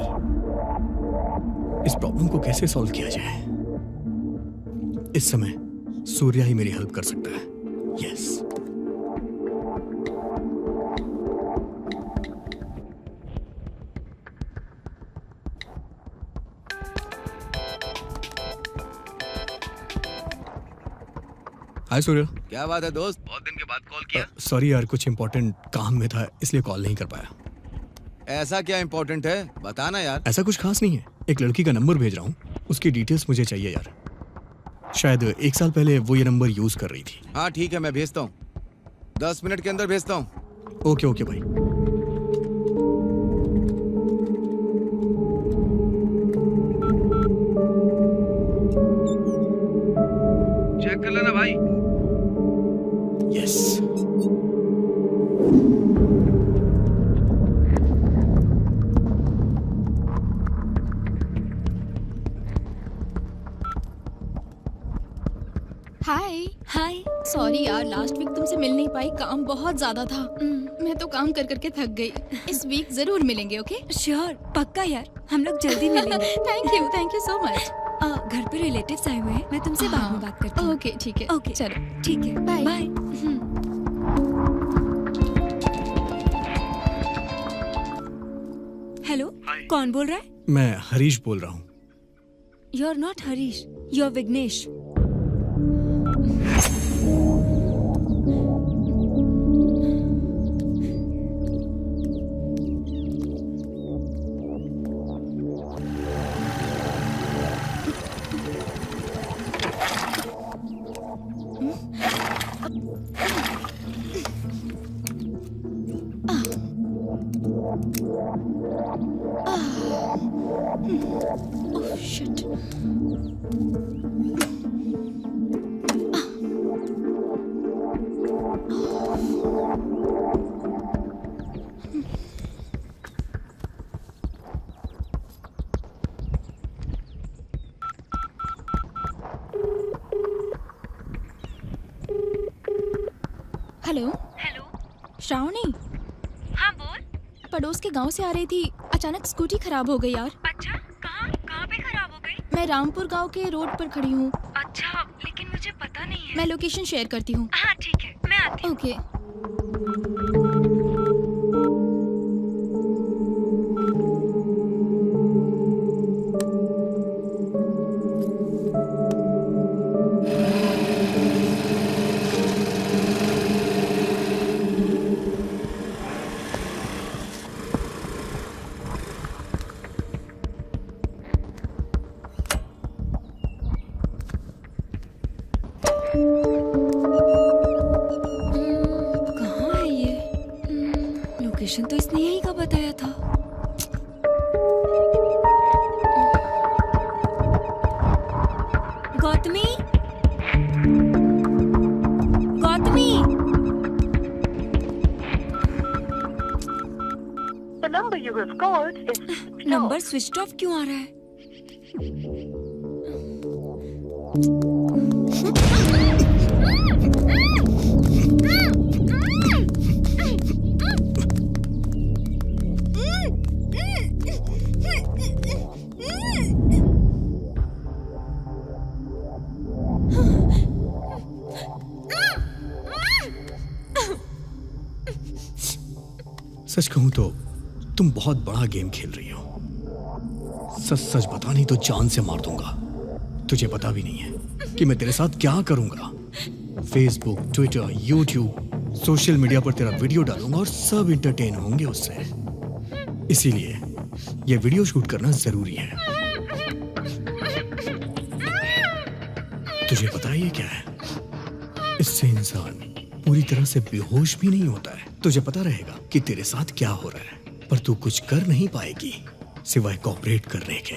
Speaker 1: इस प्रॉब्लम को कैसे सॉल्व किया जाए। इस समय सूर्या ही मेरी हेल्प कर सकता है। यस। हाय सूर्या।
Speaker 5: क्या बात है दोस्त?
Speaker 8: बहुत दिन के बाद कॉल किया।
Speaker 1: सॉरी यार, कुछ इंपॉर्टेंट काम में था इसलिए कॉल नहीं कर पाया।
Speaker 5: ऐसा क्या इम्पोर्टेंट है, बताना यार।
Speaker 1: ऐसा कुछ खास नहीं है, एक लड़की का नंबर भेज रहा हूँ, उसकी डिटेल्स मुझे चाहिए यार। शायद 1 साल पहले वो ये नंबर यूज कर रही थी।
Speaker 5: हाँ ठीक है, मैं भेजता हूँ। 10 मिनट के अंदर भेजता हूँ।
Speaker 1: ओके ओके भाई।
Speaker 8: चेक कर लेना भाई।
Speaker 1: यस।
Speaker 7: हाय।
Speaker 4: हाय।
Speaker 7: सॉरी यार, लास्ट वीक तुमसे मिल नहीं पाई, काम बहुत ज्यादा था। मैं तो काम कर करके थक गई। इस वीक जरूर मिलेंगे। ओके
Speaker 4: श्योर, पक्का यार, हम लोग जल्दी मिलेंगे।
Speaker 7: Thank you so much.
Speaker 4: घर पे रिलेटिव्स आए हुए हैं, मैं तुमसे बाद में बात करती हूँ।
Speaker 7: ओके ठीक है।
Speaker 4: ओके
Speaker 7: चलो
Speaker 4: ठीक है,
Speaker 7: बाय।
Speaker 4: बाय। हेलो, कौन बोल रहा है?
Speaker 1: मैं हरीश बोल रहा हूँ।
Speaker 4: You are not Harish, you are Vighnesh.
Speaker 7: Oh shit. Hello.
Speaker 4: Hello.
Speaker 7: Shravani.
Speaker 4: हाँ बोल।
Speaker 7: पड़ोस के गांव से आ रही थी, अचानक स्कूटी खराब हो गई यार।
Speaker 4: अच्छा, कहाँ पे खराब हो गई?
Speaker 7: मैं रामपुर गांव के रोड पर खड़ी हूँ।
Speaker 4: अच्छा, लेकिन मुझे पता नहीं है।
Speaker 7: मैं लोकेशन शेयर करती हूँ।
Speaker 4: हाँ ठीक है, मैं आती हूँ।
Speaker 7: ओके।
Speaker 4: कहाँ है ये? लोकेशन तो इसने यही का बताया था। Gautami, Gautami. Number switch off क्यों आ रहा है?
Speaker 1: सच कहूं तो तुम बहुत बड़ा गेम खेल रही हो। सच सच बता, नहीं तो जान से मार दूंगा। तुझे पता भी नहीं है कि मैं तेरे साथ क्या करूंगा। Facebook, Twitter, YouTube, social media पर तेरा वीडियो डालूंगा और सब इंटरटेन होंगे उससे। इसीलिए ये वीडियो शूट करना जरूरी है। तुझे पता है ये क्या है? इससे इंसान पूरी तरह से बेहोश भी नहीं होता है। तुझे पता रहेगा कि तेरे साथ क्या हो रहा है, पर तू कुछ कर नहीं पाएगी सिवाय कोऑपरेट करने के।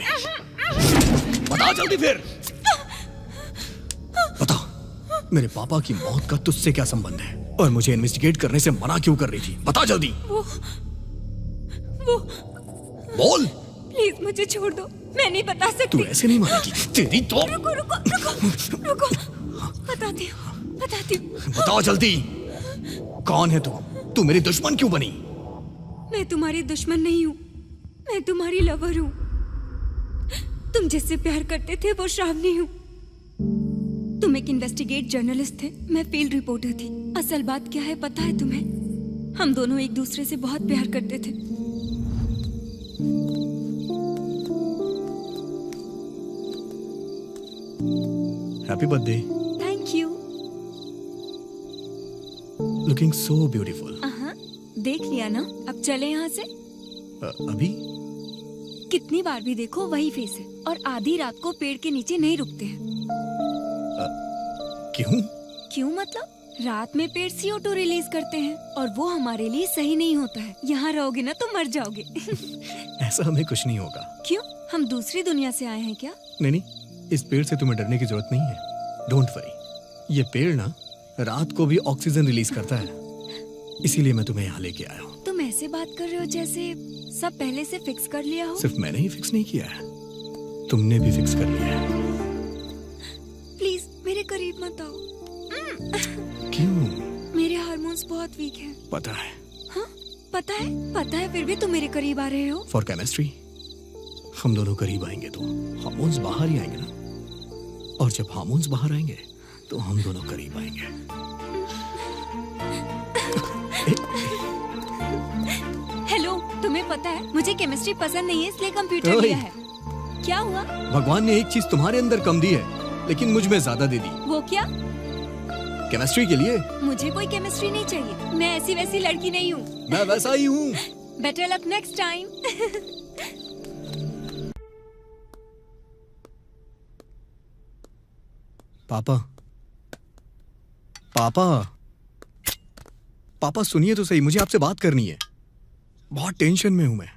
Speaker 1: बता जल्दी फिर, बता मेरे पापा की मौत का तुझसे क्या संबंध है और मुझे इन्वेस्टिगेट करने से मना क्यों कर रही थी? बता जल्दी।
Speaker 4: वो
Speaker 1: बोल।
Speaker 4: प्लीज मुझे छोड़ दो, मैं नहीं बता सकती।
Speaker 1: तू ऐसे नहीं मानेगी तेरी तो।
Speaker 4: रुको रुको रुको रुको, बताती हूँ बताती हूँ।
Speaker 1: बताओ जल्दी, कौन है तू? तू मेरी दुश्मन क्यों बनी?
Speaker 4: मैं तुम्हारी दुश्मन नहीं हूँ, मैं तुम्हारी लवर हूँ। तुम जिससे प्यार करते थे वो श्रावणी हूँ। तुम एक इन्वेस्टिगेट जर्नलिस्ट थे, मैं फील्ड रिपोर्टर थी। असल बात क्या है पता है तुम्हें? हम दोनों एक दूसरे से बहुत प्यार करते थे।
Speaker 1: Happy birthday.
Speaker 4: Thank you.
Speaker 1: Looking so beautiful.
Speaker 4: देख लिया ना, अब चले यहाँ से।
Speaker 1: अभी
Speaker 4: कितनी बार भी देखो वही फेस है, और आधी रात को पेड़ के नीचे नहीं रुकते हैं।
Speaker 1: क्यों?
Speaker 4: क्यों मतलब? रात में पेड़ CO2 रिलीज करते हैं और वो हमारे लिए सही नहीं होता है। यहाँ रहोगे ना तो मर जाओगे।
Speaker 1: ऐसा हमें कुछ नहीं होगा।
Speaker 4: क्यों? हम दूसरी दुनिया से आए हैं क्या?
Speaker 1: नहीं, इस पेड़ से तुम्हें डरने की जरूरत नहीं है। डोंट वरी, ये पेड़ ना रात को भी ऑक्सीजन रिलीज करता है, इसीलिए मैं तुम्हें यहाँ लेके आया हूँ।
Speaker 4: तुम ऐसे बात कर रहे हो जैसे सब पहले से फिक्स कर लिया हो।
Speaker 1: सिर्फ मैंने ही फिक्स नहीं किया है, तुमने भी फिक्स कर लिया है।
Speaker 4: प्लीज मेरे करीब मत आओ।
Speaker 1: क्यों?
Speaker 4: मेरे हार्मोन्स बहुत वीक हैं।
Speaker 1: पता है।
Speaker 4: हाँ पता है फिर भी तुम मेरे करीब आ रहे हो।
Speaker 1: For chemistry. हम दोनों करीब आएंगे तो हार्मोन्स बाहर ही आएंगे ना, और जब हार्मोन्स बाहर आएंगे तो हम दोनों करीब आएंगे।
Speaker 4: हेलो, तुम्हें पता है मुझे केमिस्ट्री पसंद नहीं है, इसलिए कंप्यूटर लिया है। क्या हुआ?
Speaker 1: भगवान ने एक चीज तुम्हारे अंदर कम दी है, लेकिन मुझ में ज्यादा दे दी।
Speaker 4: वो क्या?
Speaker 1: केमिस्ट्री के लिए।
Speaker 4: मुझे कोई केमिस्ट्री नहीं चाहिए, मैं ऐसी वैसी लड़की नहीं हूँ।
Speaker 1: मैं वैसा ही हूँ।
Speaker 4: Better luck next time.
Speaker 1: पापा, पापा, पापा सुनिए तो सही, मुझे आपसे बात करनी है। बहुत टेंशन में हूं मैं।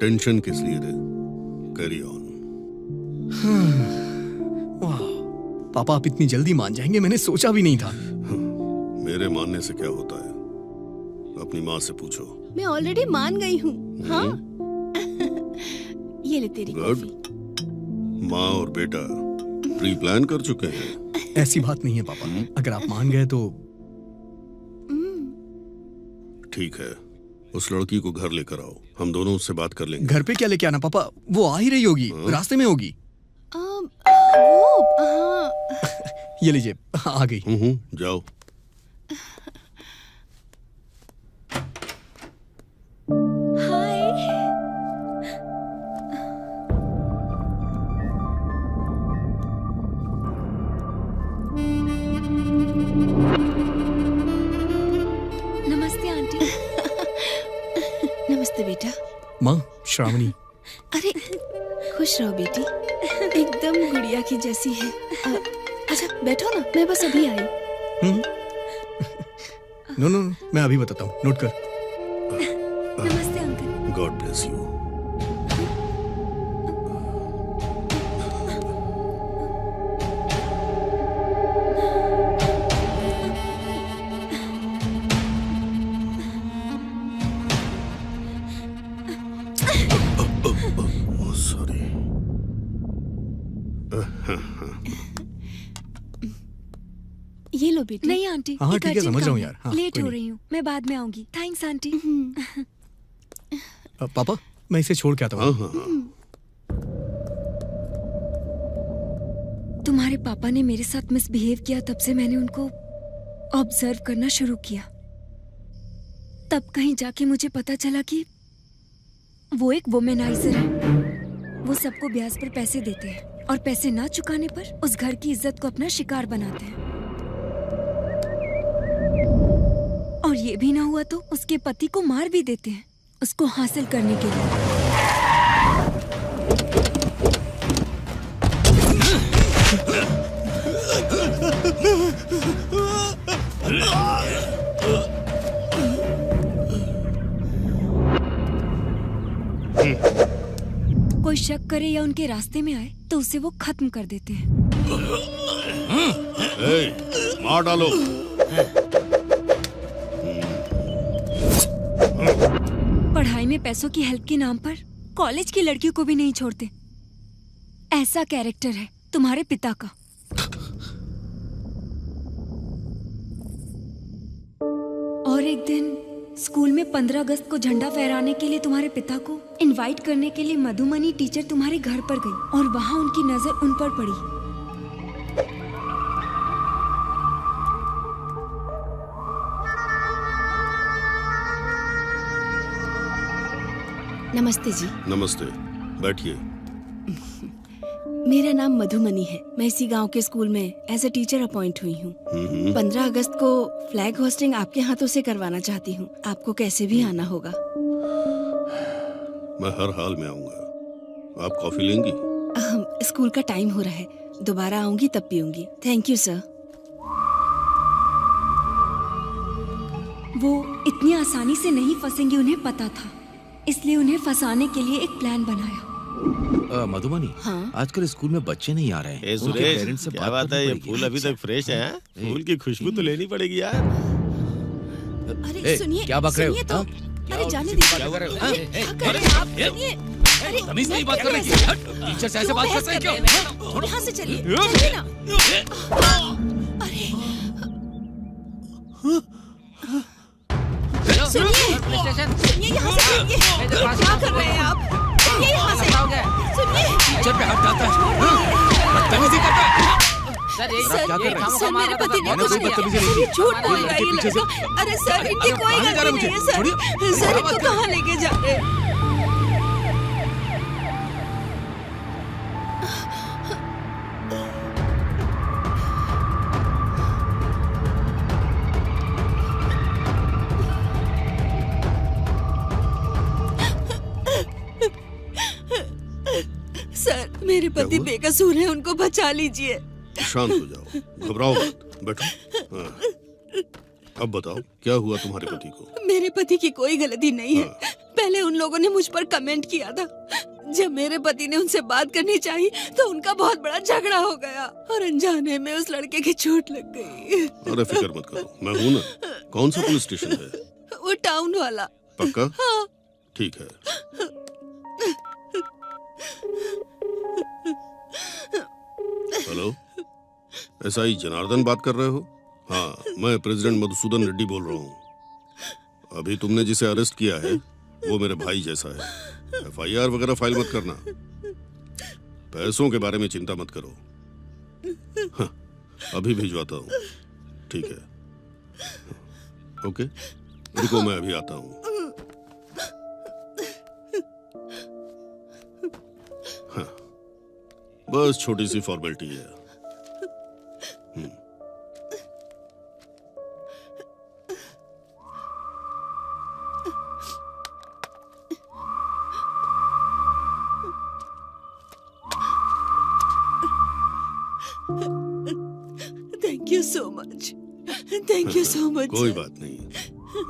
Speaker 3: टेंशन किस लिए रे? Carry on.
Speaker 1: वाह, पापा आप इतनी जल्दी मान जाएंगे, मैंने सोचा भी नहीं था।
Speaker 3: मेरे मानने से क्या होता है, अपनी माँ से पूछो।
Speaker 2: मैं ऑलरेडी मान गई हूँ। हाँ ये ले तेरी
Speaker 3: गुड। माँ और बेटा प्री प्लान कर चुके हैं।
Speaker 1: ऐसी बात नहीं है पापा, अगर आप मान गए तो।
Speaker 3: ठीक है, उस लड़की को घर लेकर आओ, हम दोनों उससे बात कर लेंगे।
Speaker 1: घर पे क्या लेके आना पापा, वो आ ही रही होगी। रास्ते में होगी। ये लीजिए, आ गई।
Speaker 3: जाओ।
Speaker 4: नमस्ते आंटी।
Speaker 2: नमस्ते बेटा।
Speaker 1: माँ, श्रावणी।
Speaker 2: अरे खुश रहो बेटी, एकदम गुड़िया की जैसी है। अच्छा बैठो ना, मैं बस अभी आई।
Speaker 1: नो नो, मैं अभी बताता हूँ, नोट कर।
Speaker 4: नमस्ते अंकल।
Speaker 3: God bless you.
Speaker 2: ये लो बेटी।
Speaker 4: नहीं आंटी,
Speaker 1: हाँ
Speaker 4: एक
Speaker 1: ठीक है,
Speaker 4: अर्जेंट
Speaker 1: समझ रहा हूँ
Speaker 4: काम
Speaker 1: यार।
Speaker 4: है।
Speaker 1: हाँ,
Speaker 4: लेट
Speaker 1: कोई
Speaker 4: हो
Speaker 1: नहीं।
Speaker 4: रही हूँ, मैं बाद में आऊंगी। Thanks aunty.
Speaker 1: पापा मैं इसे छोड़ के आता हूँ।
Speaker 3: हाँ हाँ हाँ।
Speaker 4: तुम्हारे पापा ने मेरे साथ मिसबिहेव किया, तब से मैंने उनको ऑब्जर्व करना शुरू किया। तब कहीं जाके मुझे पता चला कि वो एक वुमेनाइजर है। वो सबको ब्याज पर पैसे देते हैं और पैसे ना चुकाने पर उस घर की इज्जत को अपना शिकार बनाते हैं। और ये भी ना हुआ तो उसके पति को मार भी देते हैं उसको हासिल करने के लिए। कोई शक करे या उनके रास्ते में आए तो उसे वो खत्म कर देते हैं।
Speaker 3: मार डालो।
Speaker 4: पढ़ाई में पैसों की हेल्प के नाम पर कॉलेज की लड़कियों को भी नहीं छोड़ते। ऐसा कैरेक्टर है तुम्हारे पिता का। और एक दिन स्कूल में 15 अगस्त को झंडा फहराने के लिए तुम्हारे पिता को इनवाइट करने के लिए मधुमनी टीचर तुम्हारे घर पर गई और वहां उनकी नजर उन पर पड़ी।
Speaker 2: नमस्ते जी।
Speaker 3: नमस्ते, बैठिए।
Speaker 2: मेरा नाम मधुमनी है। मैं इसी गांव के स्कूल में एज ए टीचर अपॉइंट हुई हूँ। 15 अगस्त को फ्लैग होस्टिंग आपके हाथों से करवाना चाहती हूँ। आपको कैसे भी आना होगा।
Speaker 3: मैं हर हाल में आऊंगा। आप कॉफी लेंगी?
Speaker 2: स्कूल का टाइम हो रहा है, दोबारा आऊंगी तब पीऊंगी। Thank you sir.
Speaker 4: वो इतनी आसानी से नहीं फंसेंगे, उन्हें पता था, इसलिए उन्हें फंसाने के लिए एक प्लान बनाया।
Speaker 5: मधुमनी,
Speaker 2: हाँ?
Speaker 5: आजकल स्कूल में बच्चे नहीं आ रहे हैं। उनके पेरेंट्स से
Speaker 6: क्या बात है? ये फूल अभी तक फ्रेश है। फूल की खुशबू तो लेनी पड़ेगी यार।
Speaker 2: अरे सुनिए,
Speaker 5: क्या बक रहे हो?
Speaker 2: तो अरे जाने दीजिए। क्या कर रहे हैं आप? सुनिए, अरे
Speaker 5: तमीज नहीं बात कर रही है। टीचर से ऐसे बात करते हैं क्यों?
Speaker 2: यहाँ से चलिए, चलिए ना। अरे सुनिए, यहाँ से चलिए। क्या कर रहे हैं आप? चलिए यहाँ से। सुनिए,
Speaker 5: टीचर पे हाथ डालता है, बदतमीजी करता है।
Speaker 2: सर मेरे पति ने कुछ नहीं किया। झूठ बोल रहा है ये लड़का। अरे सर, इनकी कोई गलती नहीं है सर। सर इनको कहाँ लेके जा रहे हैं? सर मेरे पति बेकसूर हैं, उनको बचा लीजिए।
Speaker 3: शांत हो जाओ, घबराओ मत, बैठो। हाँ। अब बताओ क्या हुआ तुम्हारे पति को?
Speaker 2: मेरे पति की कोई गलती नहीं है। पहले उन लोगों ने मुझ पर कमेंट किया था। जब मेरे पति ने उनसे बात करनी चाहिए तो उनका बहुत बड़ा झगड़ा हो गया और अनजाने में उस लड़के की चोट लग गई।
Speaker 3: अरे फिक्र मत करो, मैं हूँ ना। कौन सा पुलिस स्टेशन है?
Speaker 2: वो टाउन वाला।
Speaker 3: पक्का?
Speaker 2: हाँ।
Speaker 3: ठीक है। हेलो, एसआई जनार्दन बात कर रहे हो? हाँ, मैं प्रेसिडेंट मधुसूदन रेड्डी बोल रहा हूँ। अभी तुमने जिसे अरेस्ट किया है वो मेरे भाई जैसा है। एफआईआर वगैरह फाइल मत करना। पैसों के बारे में चिंता मत करो। हाँ, अभी भिजवाता हूँ। ठीक है, ओके, रुको मैं अभी आता हूँ। हाँ, बस छोटी सी फॉर्मेलिटी है।
Speaker 2: Thank you so much. Thank you so much.
Speaker 3: कोई बात नहीं।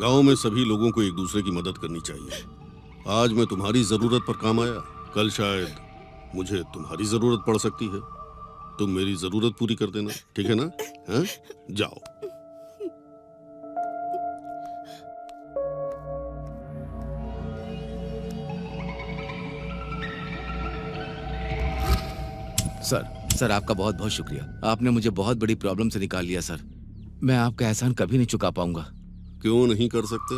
Speaker 3: गांव में सभी लोगों को एक दूसरे की मदद करनी चाहिए। आज मैं तुम्हारी जरूरत पर काम आया, कल शायद मुझे तुम्हारी जरूरत पड़ सकती है। तुम मेरी जरूरत पूरी कर देना, ठीक है ना? हाँ? जाओ।
Speaker 5: सर आपका बहुत बहुत शुक्रिया। आपने मुझे बहुत बड़ी प्रॉब्लम से निकाल लिया सर। मैं आपका एहसान कभी नहीं चुका पाऊंगा।
Speaker 3: क्यों नहीं कर सकते?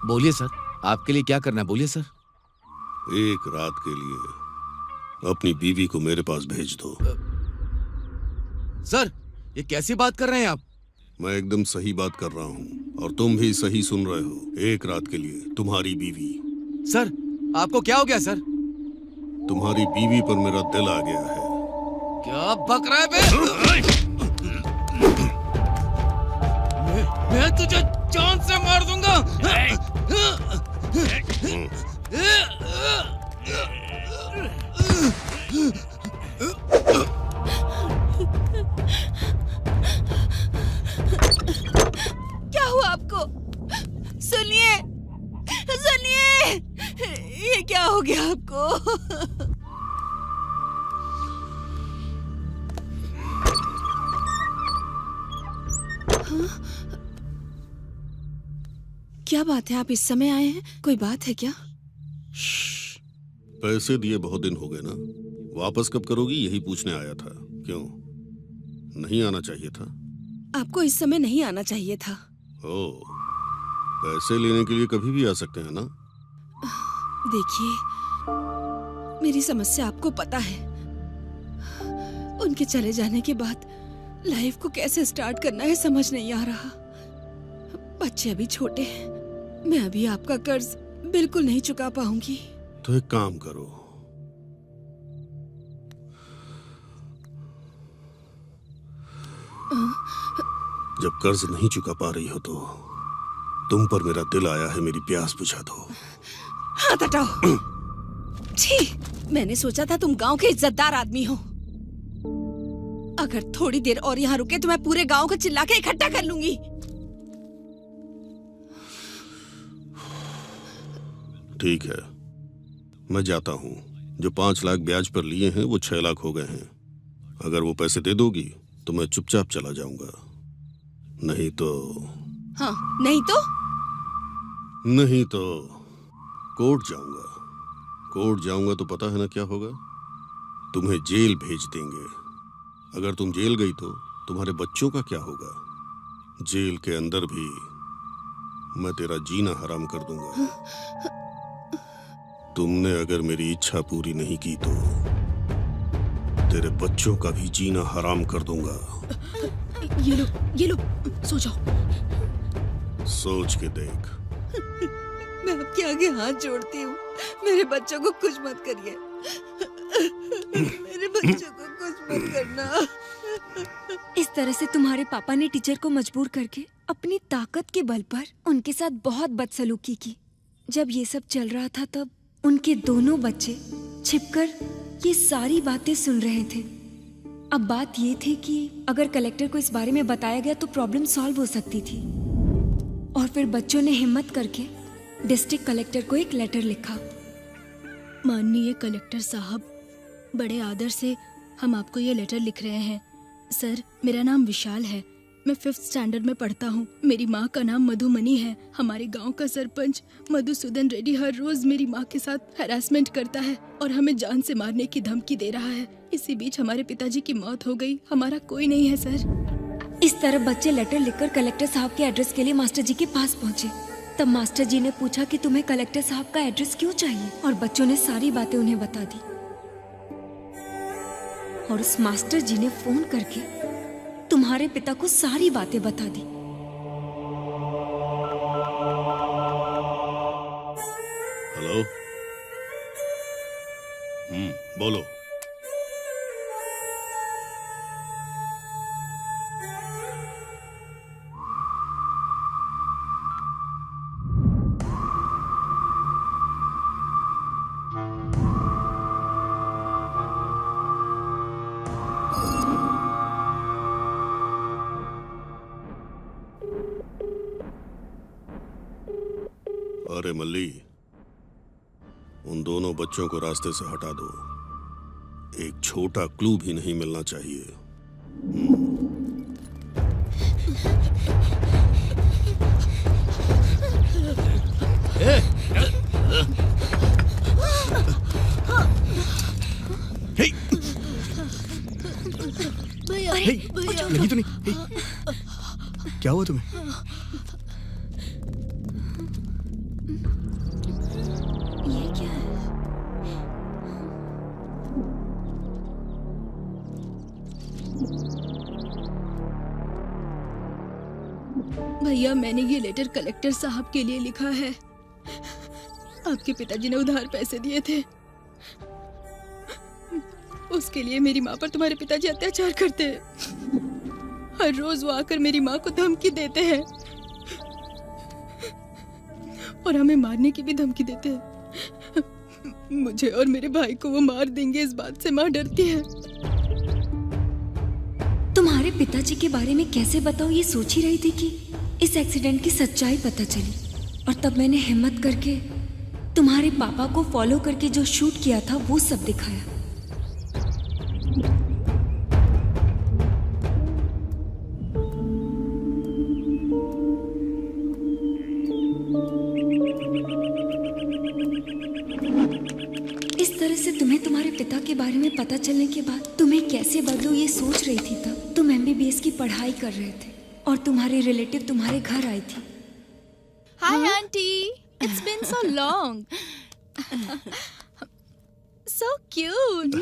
Speaker 5: बोलिए सर, आपके लिए क्या करना है बोलिए सर।
Speaker 3: एक रात के लिए अपनी बीवी को मेरे पास भेज दो।
Speaker 5: सर, ये कैसी बात कर रहे हैं आप?
Speaker 3: मैं एकदम सही बात कर रहा हूँ और तुम भी सही सुन रहे हो। एक रात के लिए तुम्हारी बीवी।
Speaker 5: सर, आपको क्या हो गया सर?
Speaker 3: तुम्हारी बीवी पर मेरा दिल आ गया है।
Speaker 5: क्या बक रहा है बे? मैं तुझे जान से मार दूंगा।
Speaker 2: क्या हुआ आपको? सुनिए, सुनिए, ये क्या हो गया आपको? क्या बात है, आप इस समय आए हैं? कोई बात है क्या?
Speaker 3: पैसे दिए बहुत दिन हो गए ना, वापस कब करोगी यही पूछने आया था। क्यों नहीं आना चाहिए था?
Speaker 2: आपको इस समय नहीं आना चाहिए था।
Speaker 3: ओ, पैसे लेने के लिए कभी भी आ सकते हैं ना?
Speaker 2: देखिए, मेरी समस्या आपको पता है। उनके चले जाने के बाद लाइफ को कैसे स्टार्ट करना है समझ नहीं आ रहा। बच्चे अभी छोटे हैं, मैं अभी आपका कर्ज बिल्कुल नहीं चुका पाऊंगी।
Speaker 3: तो एक काम करो, जब कर्ज नहीं चुका पा रही हो तो तुम पर मेरा दिल आया है, मेरी प्यास बुझा दो।
Speaker 2: हाथ हटाओ। छी, मैंने सोचा था तुम गांव के इज्जतदार आदमी हो। अगर थोड़ी देर और यहाँ रुके तो मैं पूरे गांव को चिल्ला के इकट्ठा कर लूंगी।
Speaker 3: ठीक है, मैं जाता हूँ। जो 5 लाख ब्याज पर लिए हैं वो 6 लाख हो गए हैं। अगर वो पैसे दे दोगी तो मैं चुपचाप चला जाऊंगा, नहीं तो
Speaker 2: नहीं तो
Speaker 3: कोर्ट जाऊंगा। कोर्ट जाऊंगा तो पता है ना क्या होगा? तुम्हें जेल भेज देंगे। अगर तुम जेल गई तो तुम्हारे बच्चों का क्या होगा? जेल के अंदर भी मैं तेरा जीना हराम कर दूंगा। तुमने अगर मेरी इच्छा पूरी नहीं की तो तेरे बच्चों का भी जीना हराम कर दूंगा।
Speaker 7: ये लो, सो जाओ।
Speaker 3: सोच के देख।
Speaker 2: मैं आपके आगे हाथ जोड़ती हूँ, मेरे बच्चों को कुछ मत करिए। मेरे बच्चों को कुछ मत करना।
Speaker 4: इस तरह से तुम्हारे पापा ने टीचर को मजबूर करके अपनी ताकत के बल पर उनके साथ बहुत बदसलूकी की। जब ये सब चल रहा था तब उनके दोनों बच्चे छिपकर ये सारी बातें सुन रहे थे। अब बात ये थी कि अगर कलेक्टर को इस बारे में बताया गया तो प्रॉब्लम सॉल्व हो सकती थी। और फिर बच्चों ने हिम्मत करके डिस्ट्रिक्ट कलेक्टर को एक लेटर लिखा।
Speaker 7: माननीय कलेक्टर साहब, बड़े आदर से हम आपको ये लेटर लिख रहे हैं। सर, मेरा नाम विशाल है, मैं 5th स्टैंडर्ड में पढ़ता हूँ। मेरी माँ का नाम मधुमनी है। हमारे गांव का सरपंच मधुसूदन रेड्डी हर रोज मेरी माँ के साथ हैरासमेंट करता है और हमें जान से मारने की धमकी दे रहा है। इसी बीच हमारे पिताजी की मौत हो गई। हमारा कोई नहीं है सर।
Speaker 4: इस तरह बच्चे लेटर लिखकर कलेक्टर साहब के एड्रेस के लिए मास्टर जी के पास पहुँचे। तब मास्टर जी ने पूछा कि तुम्हें कलेक्टर साहब का एड्रेस क्यों चाहिए, और बच्चों ने सारी बातें उन्हें बता दी। और उस मास्टर जी ने फोन करके तुम्हारे पिता को सारी बातें बता दी।
Speaker 3: हेलो, बोलो। अरे मल्ली, उन दोनों बच्चों को रास्ते से हटा दो। एक छोटा क्लू भी नहीं मिलना चाहिए।
Speaker 1: लगी तो नहीं? क्या हुआ तुम्हें?
Speaker 4: ये क्या है?
Speaker 7: भैया, मैंने ये लेटर कलेक्टर साहब के लिए लिखा है। आपके पिताजी ने उधार पैसे दिए थे, उसके लिए मेरी माँ पर तुम्हारे पिताजी अत्याचार करते हैं। हर रोज वो आकर मेरी माँ को धमकी देते हैं और हमें मारने की भी धमकी देते हैं। मुझे और मेरे भाई को वो मार देंगे, इस बात से माँ डरती है।
Speaker 4: तुम्हारे पिताजी के बारे में कैसे बताऊं, ये सोच ही रही थी कि इस एक्सीडेंट की सच्चाई पता चली, और तब मैंने हिम्मत करके तुम्हारे पापा को फॉलो करके जो शूट किया था वो सब दिखाया। इस तरह से तुम्हें तुम्हारे पिता के बारे में पता चलने के बाद तुम्हें कैसे बदलूं ये सोच रही थी। तब तुम MBBS की पढ़ाई कर रहे थे और तुम्हारे रिलेटिव तुम्हारे घर आई थी।
Speaker 7: Hi aunty, it's been so long. So cute.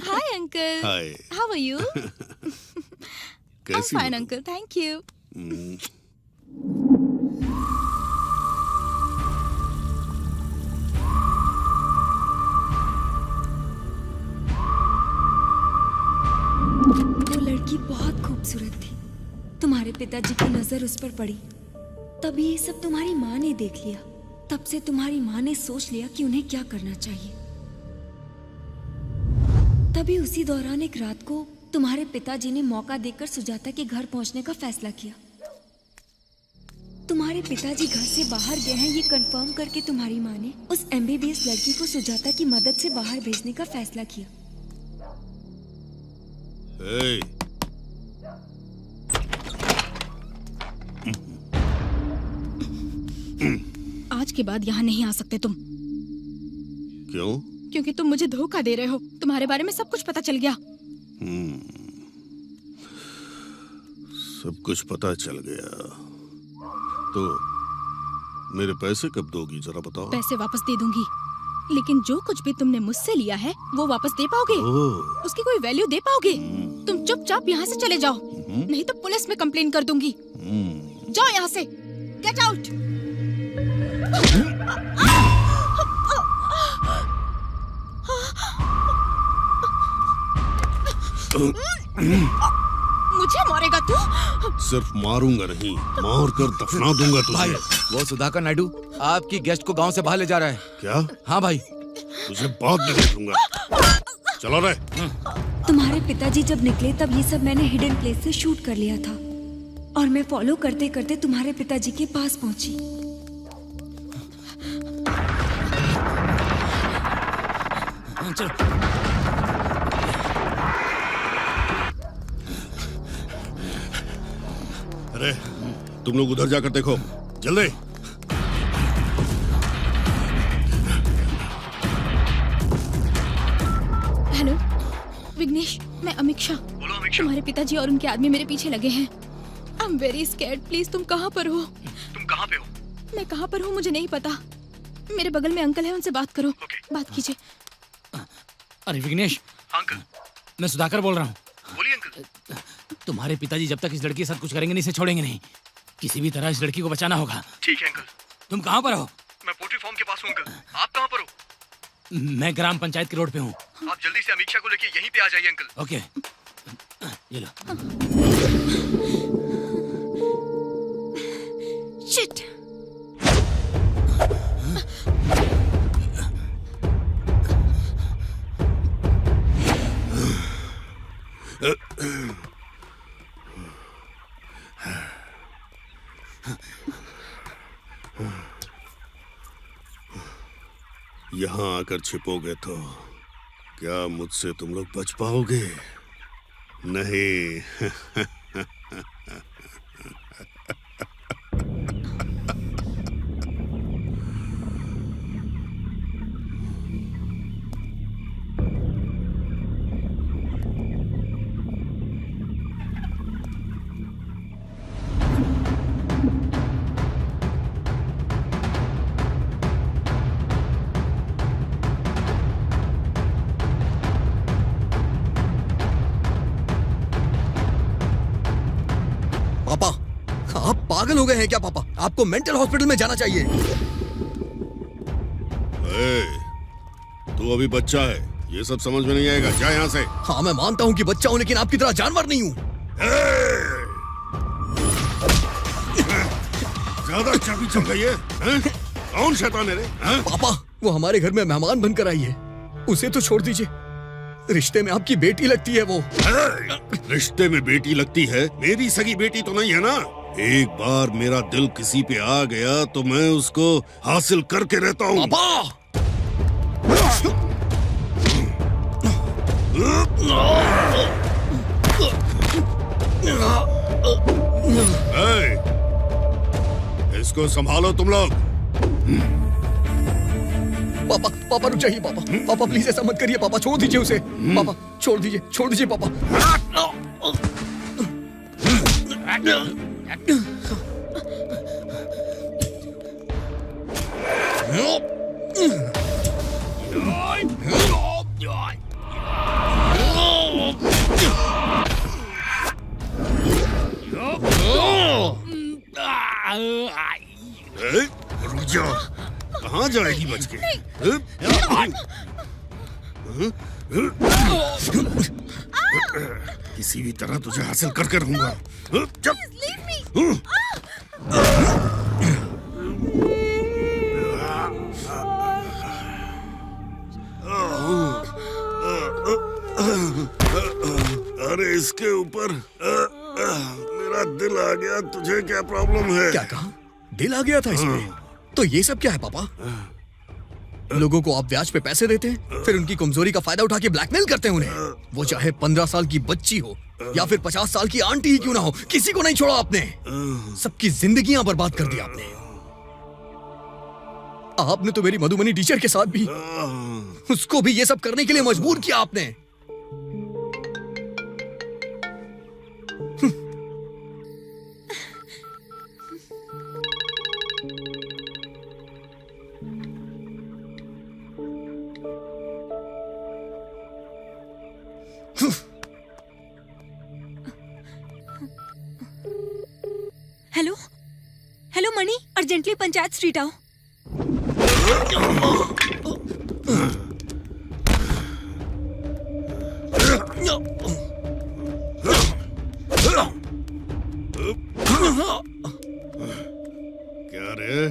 Speaker 7: Hi uncle,
Speaker 3: hi.
Speaker 7: How are you?
Speaker 3: कैसी
Speaker 7: फाइन
Speaker 3: हो?
Speaker 7: Uncle, thank you.
Speaker 4: वो लड़की बहुत खूबसूरत थी। तुम्हारे पिताजी की नजर उस पर पड़ी, तभी ये सब तुम्हारी माँ ने देख लिया। तब से तुम्हारी माँ ने सोच लिया कि उन्हें क्या करना चाहिए। तभी उसी दौरान एक रात को तुम्हारे पिताजी ने मौका देकर सुजाता के घर पहुंचने का फैसला किया। तुम्हारे पिताजी घर से बाहर गए हैं ये कंफर्म करके तुम्हारी माँ ने उस MBBS लड़की को सुजाता की मदद से बाहर भेजने का फैसला किया।
Speaker 3: Hey.
Speaker 7: आज के बाद यहाँ नहीं आ सकते तुम।
Speaker 3: क्यों?
Speaker 7: क्योंकि तुम मुझे धोखा दे रहे हो। तुम्हारे बारे में सब कुछ पता चल गया।
Speaker 3: सब कुछ पता चल गया तो मेरे पैसे कब दोगी, जरा बताओ।
Speaker 7: पैसे वापस दे दूंगी, लेकिन जो कुछ भी तुमने मुझसे लिया है वो वापस दे पाओगे? उसकी कोई वैल्यू दे पाओगे? तुम चुपचाप यहाँ से चले जाओ, नहीं तो पुलिस में कंप्लेन कर दूंगी। जाओ यहाँ से, गेट आउट। मुझे मारेगा तू?
Speaker 3: सिर्फ मारूंगा नहीं, मार कर दफना दूंगा
Speaker 5: भाई,
Speaker 3: तुझे।
Speaker 5: वो सुधाकर नायडू आपकी गेस्ट को गांव से बाहर ले जा रहा है।
Speaker 3: क्या?
Speaker 5: हाँ भाई।
Speaker 3: तुझे बाद में देखूंगा। चलो रे।
Speaker 4: तुम्हारे पिताजी जब निकले तब ये सब मैंने हिडन प्लेस से शूट कर लिया था, और मैं फॉलो करते करते तुम्हारे पिताजी के पास पहुंची।
Speaker 5: चलो।
Speaker 3: अरे तुम लोग उधर जाकर देखो, जल्दी।
Speaker 7: हेलो विघ्नेश, मैं अमीक्षा।
Speaker 8: बोलो अमीक्षा।
Speaker 7: तुम्हारे पिताजी और उनके आदमी मेरे पीछे लगे हैं। I am very scared. Please तुम कहाँ पर हो?
Speaker 8: तुम कहाँ पे हो?
Speaker 7: मैं कहाँ पर हूँ मुझे नहीं पता। मेरे बगल में अंकल है, उनसे बात करो। बात कीजिए।
Speaker 13: अरे विघ्नेश,
Speaker 8: अंकल,
Speaker 13: मैं सुधाकर बोल रहा हूँ।
Speaker 8: बोलिए अंकल।
Speaker 13: तुम्हारे पिताजी जब तक इस लड़की के साथ कुछ करेंगे नहीं, इसे छोड़ेंगे नहीं। किसी भी तरह इस लड़की को बचाना होगा।
Speaker 8: ठीक है अंकल।
Speaker 13: तुम कहाँ पर हो?
Speaker 8: मैं पोल्ट्री फार्म के पास हूँ अंकल। आप कहाँ पर हो?
Speaker 13: मैं ग्राम पंचायत के रोड पे हूँ।
Speaker 8: आप जल्दी से अमीक्षा को लेके यहीं पे आ जाइए अंकल।
Speaker 13: ओके, ये लो।
Speaker 7: शिट।
Speaker 3: यहाँ आकर छिपोगे तो क्या मुझसे तुम लोग बच पाओगे? नहीं।
Speaker 12: आप पागल हो गए हैं क्या पापा? आपको मेंटल हॉस्पिटल में जाना चाहिए।
Speaker 3: तू अभी बच्चा है, ये सब समझ में नहीं आएगा। जा यहाँ से।
Speaker 12: हाँ मैं मानता हूँ कि बच्चा हूँ, लेकिन आपकी तरह जानवर नहीं हूँ।
Speaker 3: ज्यादा चाबी चल गई है? कौन शैतान है रे?
Speaker 12: पापा वो हमारे घर में मेहमान बनकर आई है, उसे तो छोड़ दीजिए। रिश्ते में आपकी बेटी लगती है वो।
Speaker 3: रिश्ते में बेटी लगती है? मेरी सगी बेटी तो नहीं है ना। एक बार मेरा दिल किसी पे आ गया तो मैं उसको हासिल करके रहता हूँ।
Speaker 12: पापा
Speaker 3: इसको संभालो तुम लोग।
Speaker 12: पापा पापा रुक जाइए पापा। पापा प्लीज ऐसा मत करिए पापा, छोड़ दीजिए उसे। पापा छोड़ दीजिए पापा।
Speaker 3: रुक जाओ, कहाँ जाएगी बच के? किसी भी तरह तुझे हासिल करके रहूंगा। अरे इसके ऊपर मेरा दिल आ गया। तुझे क्या प्रॉब्लम है?
Speaker 12: क्या कहा? दिल आ गया था इसमें? तो ये सब क्या है पापा? लोगों को आप ब्याज पे पैसे देते हैं, फिर उनकी कमजोरी का फायदा उठा के ब्लैकमेल करते हैं उन्हें। वो चाहे 15 साल की बच्ची हो या फिर 50 साल की आंटी ही क्यों ना हो, किसी को नहीं छोड़ा आपने। सबकी जिंदगियां बर्बाद कर दी आपने। आपने तो मेरी मधुमनी टीचर के साथ भी, उसको भी ये सब करने के लिए मजबूर किया आपने।
Speaker 4: हेलो हेलो मणि, अर्जेंटली पंचायत स्ट्रीट आओ।
Speaker 3: क्या रे?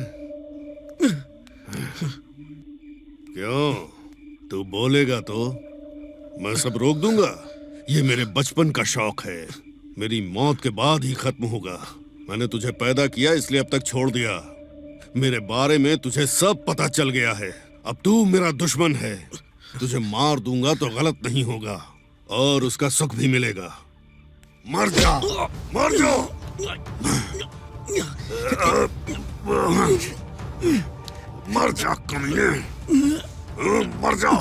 Speaker 3: क्यों? तू बोलेगा तो मैं सब रोक दूंगा। ये मेरे बचपन का शौक है, मेरी मौत के बाद ही खत्म होगा। मैंने तुझे पैदा किया इसलिए अब तक छोड़ दिया। मेरे बारे में तुझे सब पता चल गया है। अब तू मेरा दुश्मन है। तुझे मार दूंगा तो गलत नहीं होगा और उसका सुख भी मिलेगा। मर जा, मर जा, मर जा कमीने, मर जा।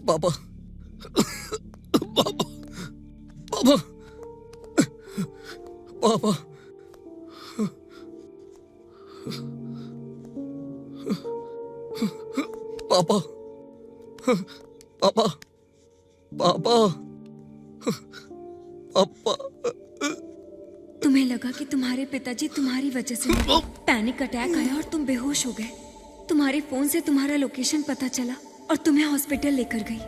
Speaker 12: पापा पापा पापा पापा पापा पापा पापा पापा।
Speaker 4: तुम्हें लगा कि तुम्हारे पिताजी तुम्हारी वजह से पैनिक अटैक आया और तुम बेहोश हो गए। तुम्हारे फोन से तुम्हारा लोकेशन पता चला और तुम्हें हॉस्पिटल लेकर गई।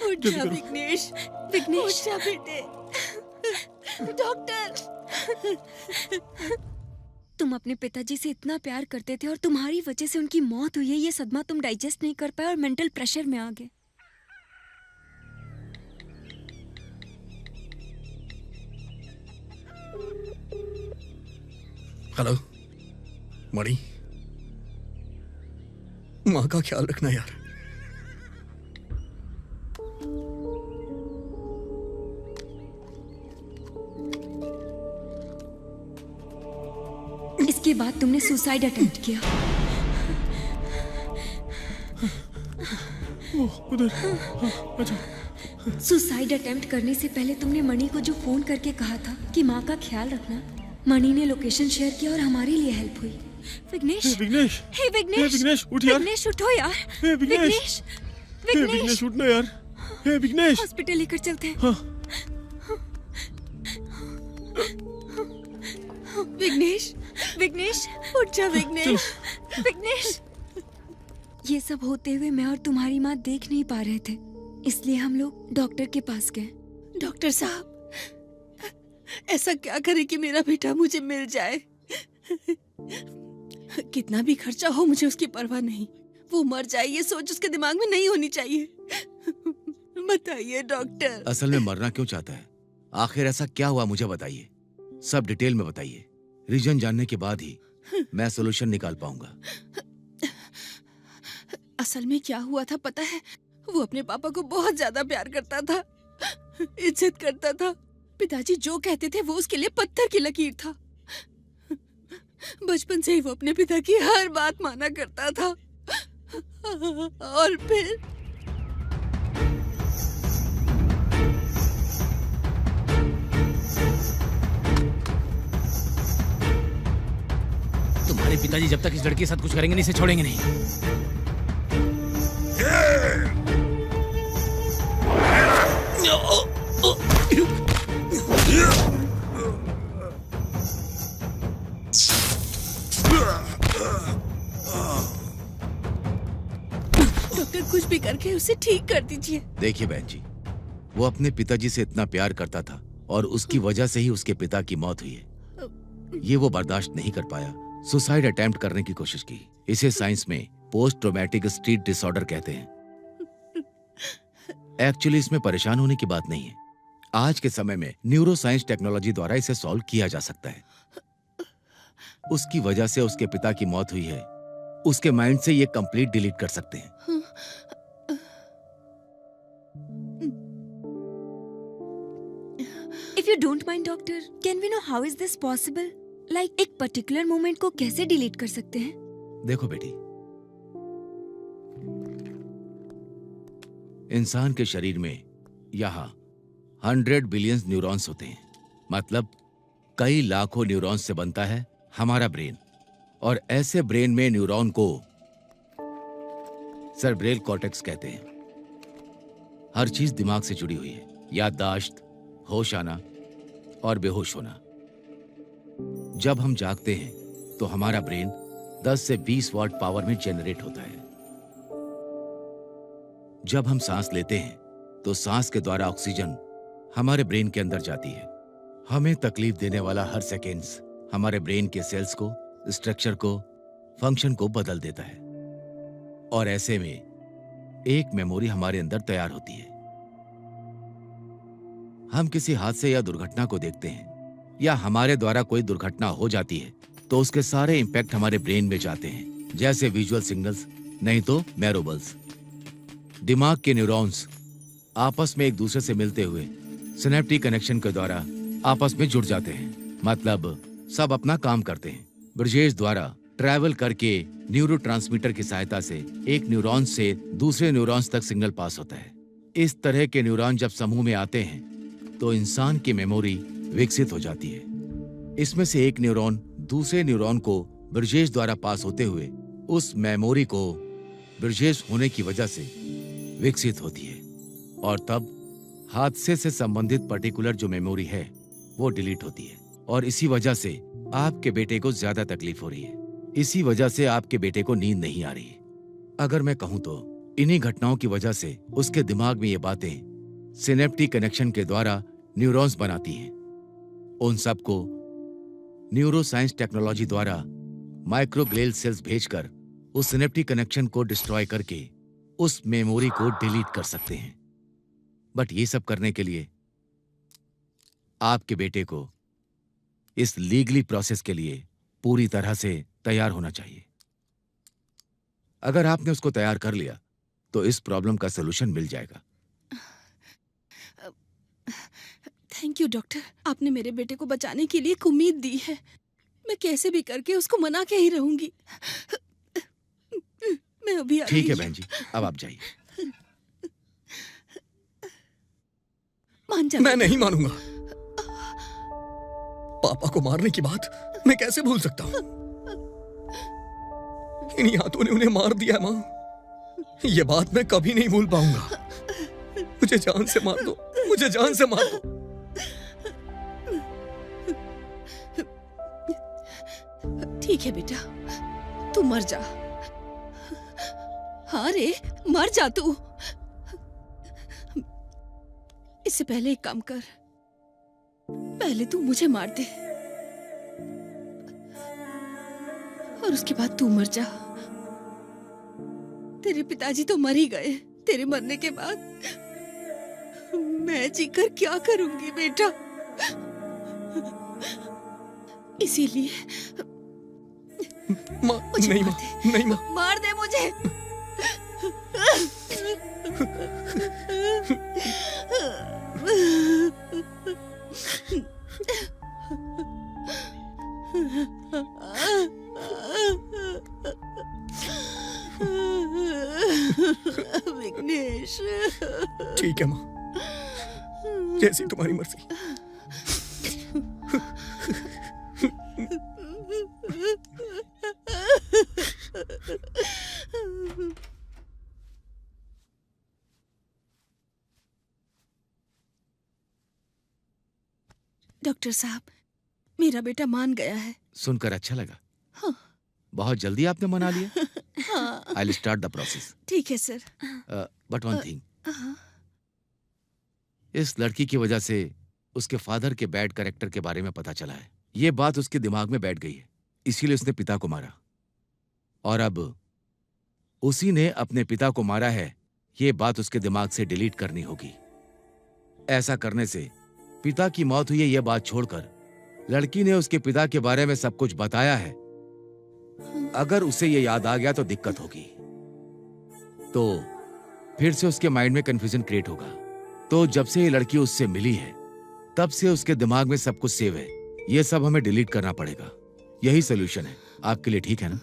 Speaker 2: उठ जा विघ्नेश,
Speaker 4: विघ्नेश,
Speaker 2: उठ जा बेटे। डॉक्टर।
Speaker 4: तुम अपने पिताजी से इतना प्यार करते थे और तुम्हारी वजह से उनकी मौत हुई है। ये सदमा तुम डाइजेस्ट नहीं कर पाए और मेंटल प्रेशर में आ गए।
Speaker 12: हेलो मणि, माँ का ख्याल रखना यार।
Speaker 4: इसके उसके बाद तुमने सुसाइड अटेम्प्ट किया।
Speaker 1: अच्छा।
Speaker 4: सुसाइड अटेम्प्ट करने से पहले तुमने मणि को जो फोन करके कहा था कि माँ का ख्याल रखना, मणि ने लोकेशन शेयर किया और हमारे लिए हेल्प हुई। विघ्नेश,
Speaker 6: विघ्नेश,
Speaker 4: हे विघ्नेश,
Speaker 6: विघ्नेश उठ यार।
Speaker 4: विघ्नेश उठो यार।
Speaker 6: हे विघ्नेश,
Speaker 4: विघ्नेश
Speaker 6: उठना यार। हे विघ्नेश,
Speaker 4: हॉस्पिटल लेकर चलते हैं।
Speaker 6: हाँ।
Speaker 2: विघ्नेश,
Speaker 4: विघ्नेश
Speaker 2: उठ जा विघ्नेश।
Speaker 4: विघ्नेश। ये सब होते हुए मैं और तुम्हारी माँ देख नहीं पा रहे थे, इसलिए हम लोग डॉक्टर के पास गए।
Speaker 2: डॉक्टर साहब, ऐसा क्या करे कि मेरा बेटा मुझे मिल जाए। कितना भी खर्चा हो मुझे उसकी परवाह नहीं। वो मर जाए ये सोच उसके दिमाग में नहीं होनी चाहिए। बताइए डॉक्टर।
Speaker 5: असल में मरना क्यों चाहता है? आखिर ऐसा क्या हुआ मुझे बताइए, सब डिटेल में बताइए। रीजन जानने के बाद ही मैं सोल्यूशन निकाल पाऊंगा।
Speaker 2: असल में क्या हुआ था पता है? वो अपने पापा को बहुत ज्यादा प्यार करता था, इज्जत करता था। पिताजी जो कहते थे वो उसके लिए पत्थर की लकीर था। बचपन से ही वो अपने पिता की हर बात माना करता था। और फिर
Speaker 13: तुम्हारे पिताजी जब तक इस लड़के के साथ कुछ करेंगे नहीं, इसे छोड़ेंगे नहीं।
Speaker 2: डॉक्टर कुछ भी करके उसे ठीक कर दीजिए।
Speaker 5: देखिए बहन जी, वो अपने पिताजी से इतना प्यार करता था और उसकी वजह से ही उसके पिता की मौत हुई है। ये वो बर्दाश्त नहीं कर पाया, सुसाइड अटेम्प्ट करने की कोशिश की। इसे साइंस में पोस्ट ट्रॉमेटिक स्ट्रेस डिसऑर्डर कहते हैं। एक्चुअली इसमें परेशान होने की बात नहीं है। आज के समय में न्यूरो साइंस टेक्नोलॉजी द्वारा इसे सॉल्व किया जा सकता है। उसकी वजह से उसके पिता की मौत हुई है, उसके माइंड से ये कंप्लीट डिलीट कर सकते हैं।
Speaker 4: If you don't mind, doctor, can we know how is this possible? Like एक पर्टिकुलर मोमेंट को कैसे डिलीट कर सकते हैं?
Speaker 5: देखो बेटी, इंसान के शरीर में यहाँ 100 बिलियन न्यूरॉन्स होते हैं। मतलब कई लाखों न्यूरॉन्स से बनता है हमारा ब्रेन। और ऐसे ब्रेन में न्यूरॉन को सेरेब्रल कॉर्टेक्स कहते हैं। हर चीज दिमाग से जुड़ी हुई है, याददाश्त, होश आना और बेहोश होना। जब हम जागते हैं तो हमारा ब्रेन 10 से 20 वाट पावर में जनरेट होता है। जब हम सांस लेते हैं तो सांस के द्वारा ऑक्सीजन हमारे ब्रेन के अंदर जाती है। हमें तकलीफ देने वाला हर सेकेंड्स हमारे ब्रेन के सेल्स को, स्ट्रक्चर को, फंक्शन को बदल देता है। और ऐसे में एक मेमोरी हमारे अंदर तैयार होती है। हम किसी हादसे या दुर्घटना को देखते हैं या हमारे द्वारा कोई दुर्घटना हो जाती है तो उसके सारे इंपैक्ट हमारे ब्रेन में जाते हैं, जैसे विजुअल सिग्नल्स, नहीं तो मैरोबल्स। दिमाग के न्यूरॉन्स आपस में एक दूसरे से मिलते हुए सिनेप्टिक कनेक्शन के द्वारा आपस में जुड़ जाते हैं। मतलब सब अपना काम करते हैं। ब्रजेश द्वारा ट्रैवल करके न्यूरोट्रांसमीटर की सहायता से एक न्यूरॉन से दूसरे न्यूरॉन्स तक सिग्नल पास होता है। इस तरह के न्यूरॉन जब समूह में आते हैं तो इंसान की मेमोरी विकसित हो जाती है। इसमें से एक न्यूरॉन दूसरे न्यूरॉन को ब्रजेश द्वारा पास होते हुए उस मेमोरी को ब्रजेश होने की वजह से विकसित होती है। और तब हादसे से संबंधित पर्टिकुलर जो मेमोरी है वो डिलीट होती है। और इसी वजह से आपके बेटे को ज्यादा तकलीफ हो रही है। इसी वजह से आपके बेटे को नींद नहीं आ रही है। अगर मैं कहूं तो इन्हीं घटनाओं की वजह से उसके दिमाग में ये बातें सिनेप्टिक कनेक्शन के द्वारा न्यूरॉन्स बनाती हैं। उन सबको न्यूरो साइंस टेक्नोलॉजी द्वारा माइक्रोग्लियल सेल्स भेजकर उस सिनेप्टिक कनेक्शन को डिस्ट्रॉय करके उस मेमोरी को डिलीट कर सकते हैं। बट ये सब करने के लिए आपके बेटे को इस लीगली प्रोसेस के लिए पूरी तरह से तैयार होना चाहिए। अगर आपने उसको तैयार कर लिया तो इस प्रॉब्लम का सलूशन मिल जाएगा।
Speaker 2: थैंक यू डॉक्टर, आपने मेरे बेटे को बचाने के लिए एक उम्मीद दी है। मैं कैसे भी करके उसको मना के ही रहूंगी। मैं अभी आ
Speaker 5: ठीक है
Speaker 2: रही
Speaker 5: बहन जी, अब आप जाइए।
Speaker 2: मान जा।
Speaker 12: मैं नहीं मानूंगा। पापा को मारने की बात मैं कैसे भूल सकता हूँ? इन्हीं हाथों ने उन्हें मार दिया माँ। ये बात मैं कभी नहीं भूल पाऊंगा। मुझे जान से मार दो, मुझे जान से मार दो।
Speaker 2: ठीक है बेटा, तू मर जा। हाँ रे, मर जा तू। इससे पहले एक काम कर, पहले तू मुझे मार दे और उसके बाद तू मर जा। तेरे पिताजी तो मर ही गए। तेरे मरने के बाद मैं जीकर क्या करूंगी बेटा? इसीलिए
Speaker 12: नहीं माँ, नहीं माँ।
Speaker 2: मार दे मुझे। विघ्नेश।
Speaker 12: ठीक है माँ, जैसी तुम्हारी मर्जी।
Speaker 2: डॉक्टर साहब, मेरा बेटा मान गया है।
Speaker 5: सुनकर अच्छा लगा।
Speaker 2: हाँ।
Speaker 5: बहुत जल्दी आपने मना लिया।
Speaker 2: हाँ।
Speaker 5: I will start the process.
Speaker 2: ठीक है सर।
Speaker 5: बट वन थिंग, इस लड़की की वजह से उसके फादर के बैड कैरेक्टर के बारे में पता चला है। ये बात उसके दिमाग में बैठ गई है, इसीलिए उसने पिता को मारा। और अब उसी ने अपने पिता को मारा है, ये बात उसके दिमाग से डिलीट करनी होगी। ऐसा करने से पिता की मौत हुई है ये बात छोड़कर लड़की ने उसके पिता के बारे में सब कुछ बताया है, अगर उसे ये याद आ गया तो दिक्कत होगी। तो फिर से उसके माइंड में कंफ्यूजन क्रिएट होगा। तो जब से ये लड़की उससे मिली है तब से उसके दिमाग में सब कुछ सेव है। ये सब हमें डिलीट करना पड़ेगा। यही सोल्यूशन है आपके लिए, ठीक है ना?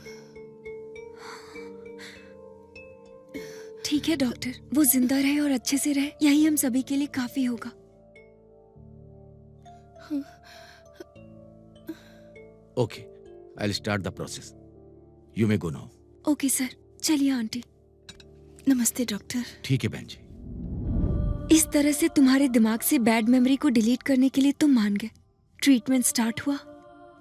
Speaker 4: ठीक है डॉक्टर, वो जिंदा रहे और अच्छे से रहे, यही हम सभी के लिए काफी होगा।
Speaker 5: Okay, I will start the process. You may go now.
Speaker 4: Okay sir, चलिए आंटी।
Speaker 2: नमस्ते डॉक्टर।
Speaker 5: ठीक है बहन जी।
Speaker 4: इस तरह से तुम्हारे दिमाग से बैड मेमोरी को डिलीट करने के लिए तुम मान गए। ट्रीटमेंट स्टार्ट हुआ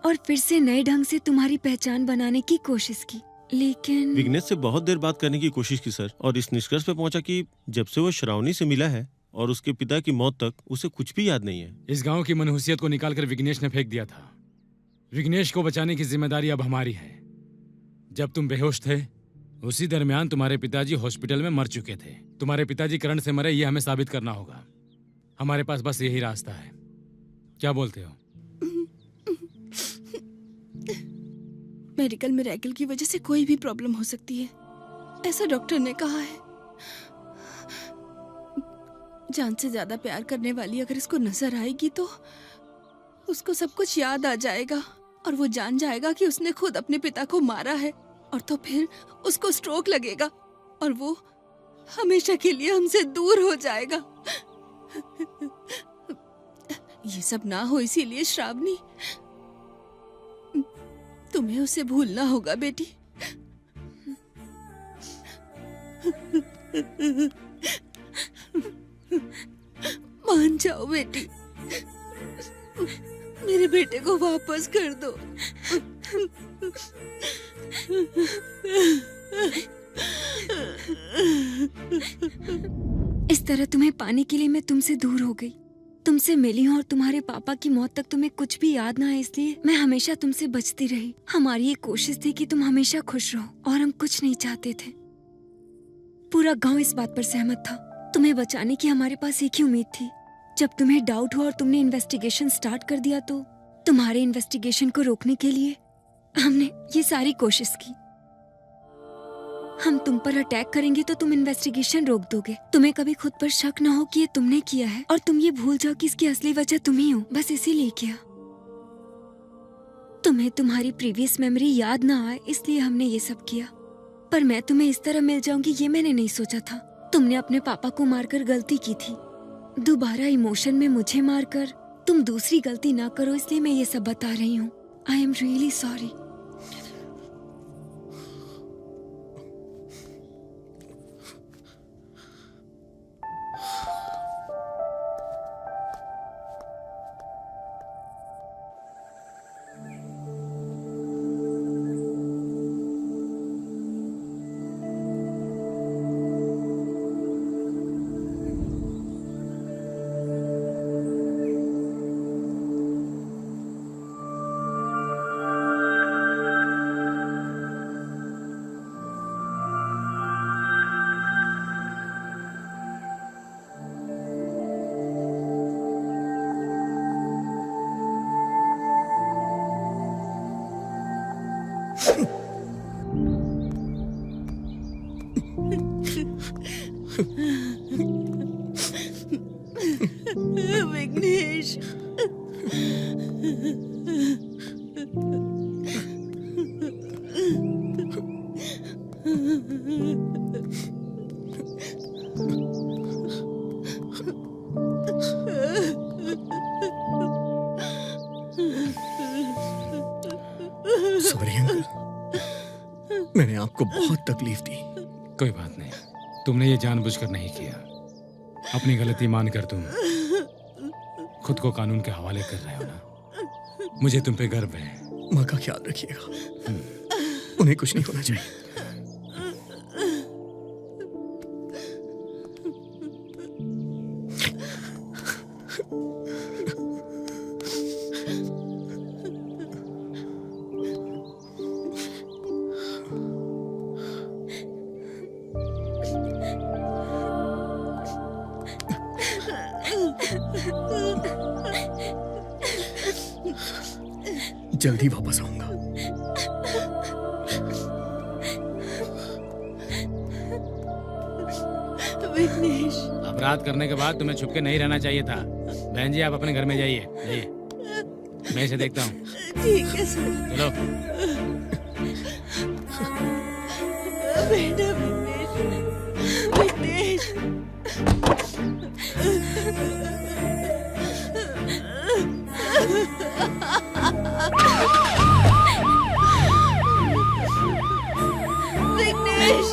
Speaker 4: और फिर से नए ढंग से तुम्हारी पहचान बनाने की कोशिश की, लेकिन
Speaker 6: विघ्नेश से बहुत देर बात करने की कोशिश की सर, और इस निष्कर्ष पे पहुंचा कि जब से वो श्रावणी से मिला है और उसके पिता की मौत तक उसे कुछ भी याद नहीं है।
Speaker 13: इस गांव की मनहूसियत को निकालकर विघ्नेश ने फेंक दिया था। विघ्नेश को बचाने की जिम्मेदारी अब हमारी है। जब तुम बेहोश थे उसी दरमियान तुम्हारे पिताजी हॉस्पिटल में मर चुके थे। तुम्हारे पिताजी करंट से मरे, ये हमें साबित करना होगा। हमारे पास बस यही रास्ता है। क्या बोलते हो?
Speaker 2: मेडिकल मिरेकल की वजह से कोई भी प्रॉब्लम हो सकती है, ऐसा डॉक्टर ने कहा है। जान से ज्यादा प्यार करने वाली अगर इसको नजर आएगी तो उसको सब कुछ याद आ जाएगा और वो जान जाएगा कि उसने खुद अपने पिता को मारा है, और तो फिर उसको स्ट्रोक लगेगा और वो हमेशा के लिए हमसे दूर हो जाएगा। ये सब ना हो, इसीलिए श्रावणी तुम्हें उसे भूलना होगा बेटी। मान जाओ बेटी, मेरे बेटे को वापस कर दो।
Speaker 4: इस तरह तुम्हें पाने के लिए मैं तुमसे दूर हो गई, तुमसे मिली हूँ और तुम्हारे पापा की मौत तक तुम्हें कुछ भी याद ना है, इसलिए मैं हमेशा तुमसे बचती रही। हमारी ये कोशिश थी कि तुम हमेशा खुश रहो और हम कुछ नहीं चाहते थे। पूरा गांव इस बात पर सहमत था। तुम्हें बचाने की हमारे पास एक ही उम्मीद थी। जब तुम्हें डाउट हुआ और तुमने इन्वेस्टिगेशन स्टार्ट कर दिया तो तुम्हारे इन्वेस्टिगेशन को रोकने के लिए हमने ये सारी कोशिश की। हम तुम पर अटैक करेंगे तो तुम इन्वेस्टिगेशन रोक दोगे। तुम्हें कभी खुद पर शक ना हो कि ये तुमने किया है और तुम ये भूल जाओ कि इसकी असली वजह तुम ही हो। बस इसीलिए किया। तुम्हें तुम्हारी प्रीवियस मेमोरी याद ना आए इसलिए हमने ये सब किया। पर मैं तुम्हें इस तरह मिल जाऊंगी ये मैंने नहीं सोचा था। तुमने अपने पापा को मारकर गलती की थी, दोबारा इमोशन में मुझे मारकर तुम दूसरी गलती ना करो, इसलिए मैं ये सब बता रही हूँ। I am really sorry.
Speaker 2: Vighnesh,
Speaker 12: sorry uncle, मैंने आपको बहुत तकलीफ दी।
Speaker 13: कोई बात नहीं, तुमने ये जानबूझकर नहीं किया। अपनी गलती मानकर तुम खुद को कानून के हवाले कर रहे हो ना। मुझे तुम पे गर्व है।
Speaker 12: माँ का ख्याल रखिएगा, उन्हें कुछ नहीं होना चाहिए। जल्दी वापस आऊंगा।
Speaker 2: विघ्नेश,
Speaker 13: अपराध करने के बाद तुम्हें छुप के नहीं रहना चाहिए था। बहन जी, आप अपने घर में जाइए। जाइए, मैं इसे देखता हूँ।
Speaker 2: ठीक है सर।
Speaker 13: चलो।
Speaker 2: बेटा विघ्नेश, विघ्नेश, विघ्नेश।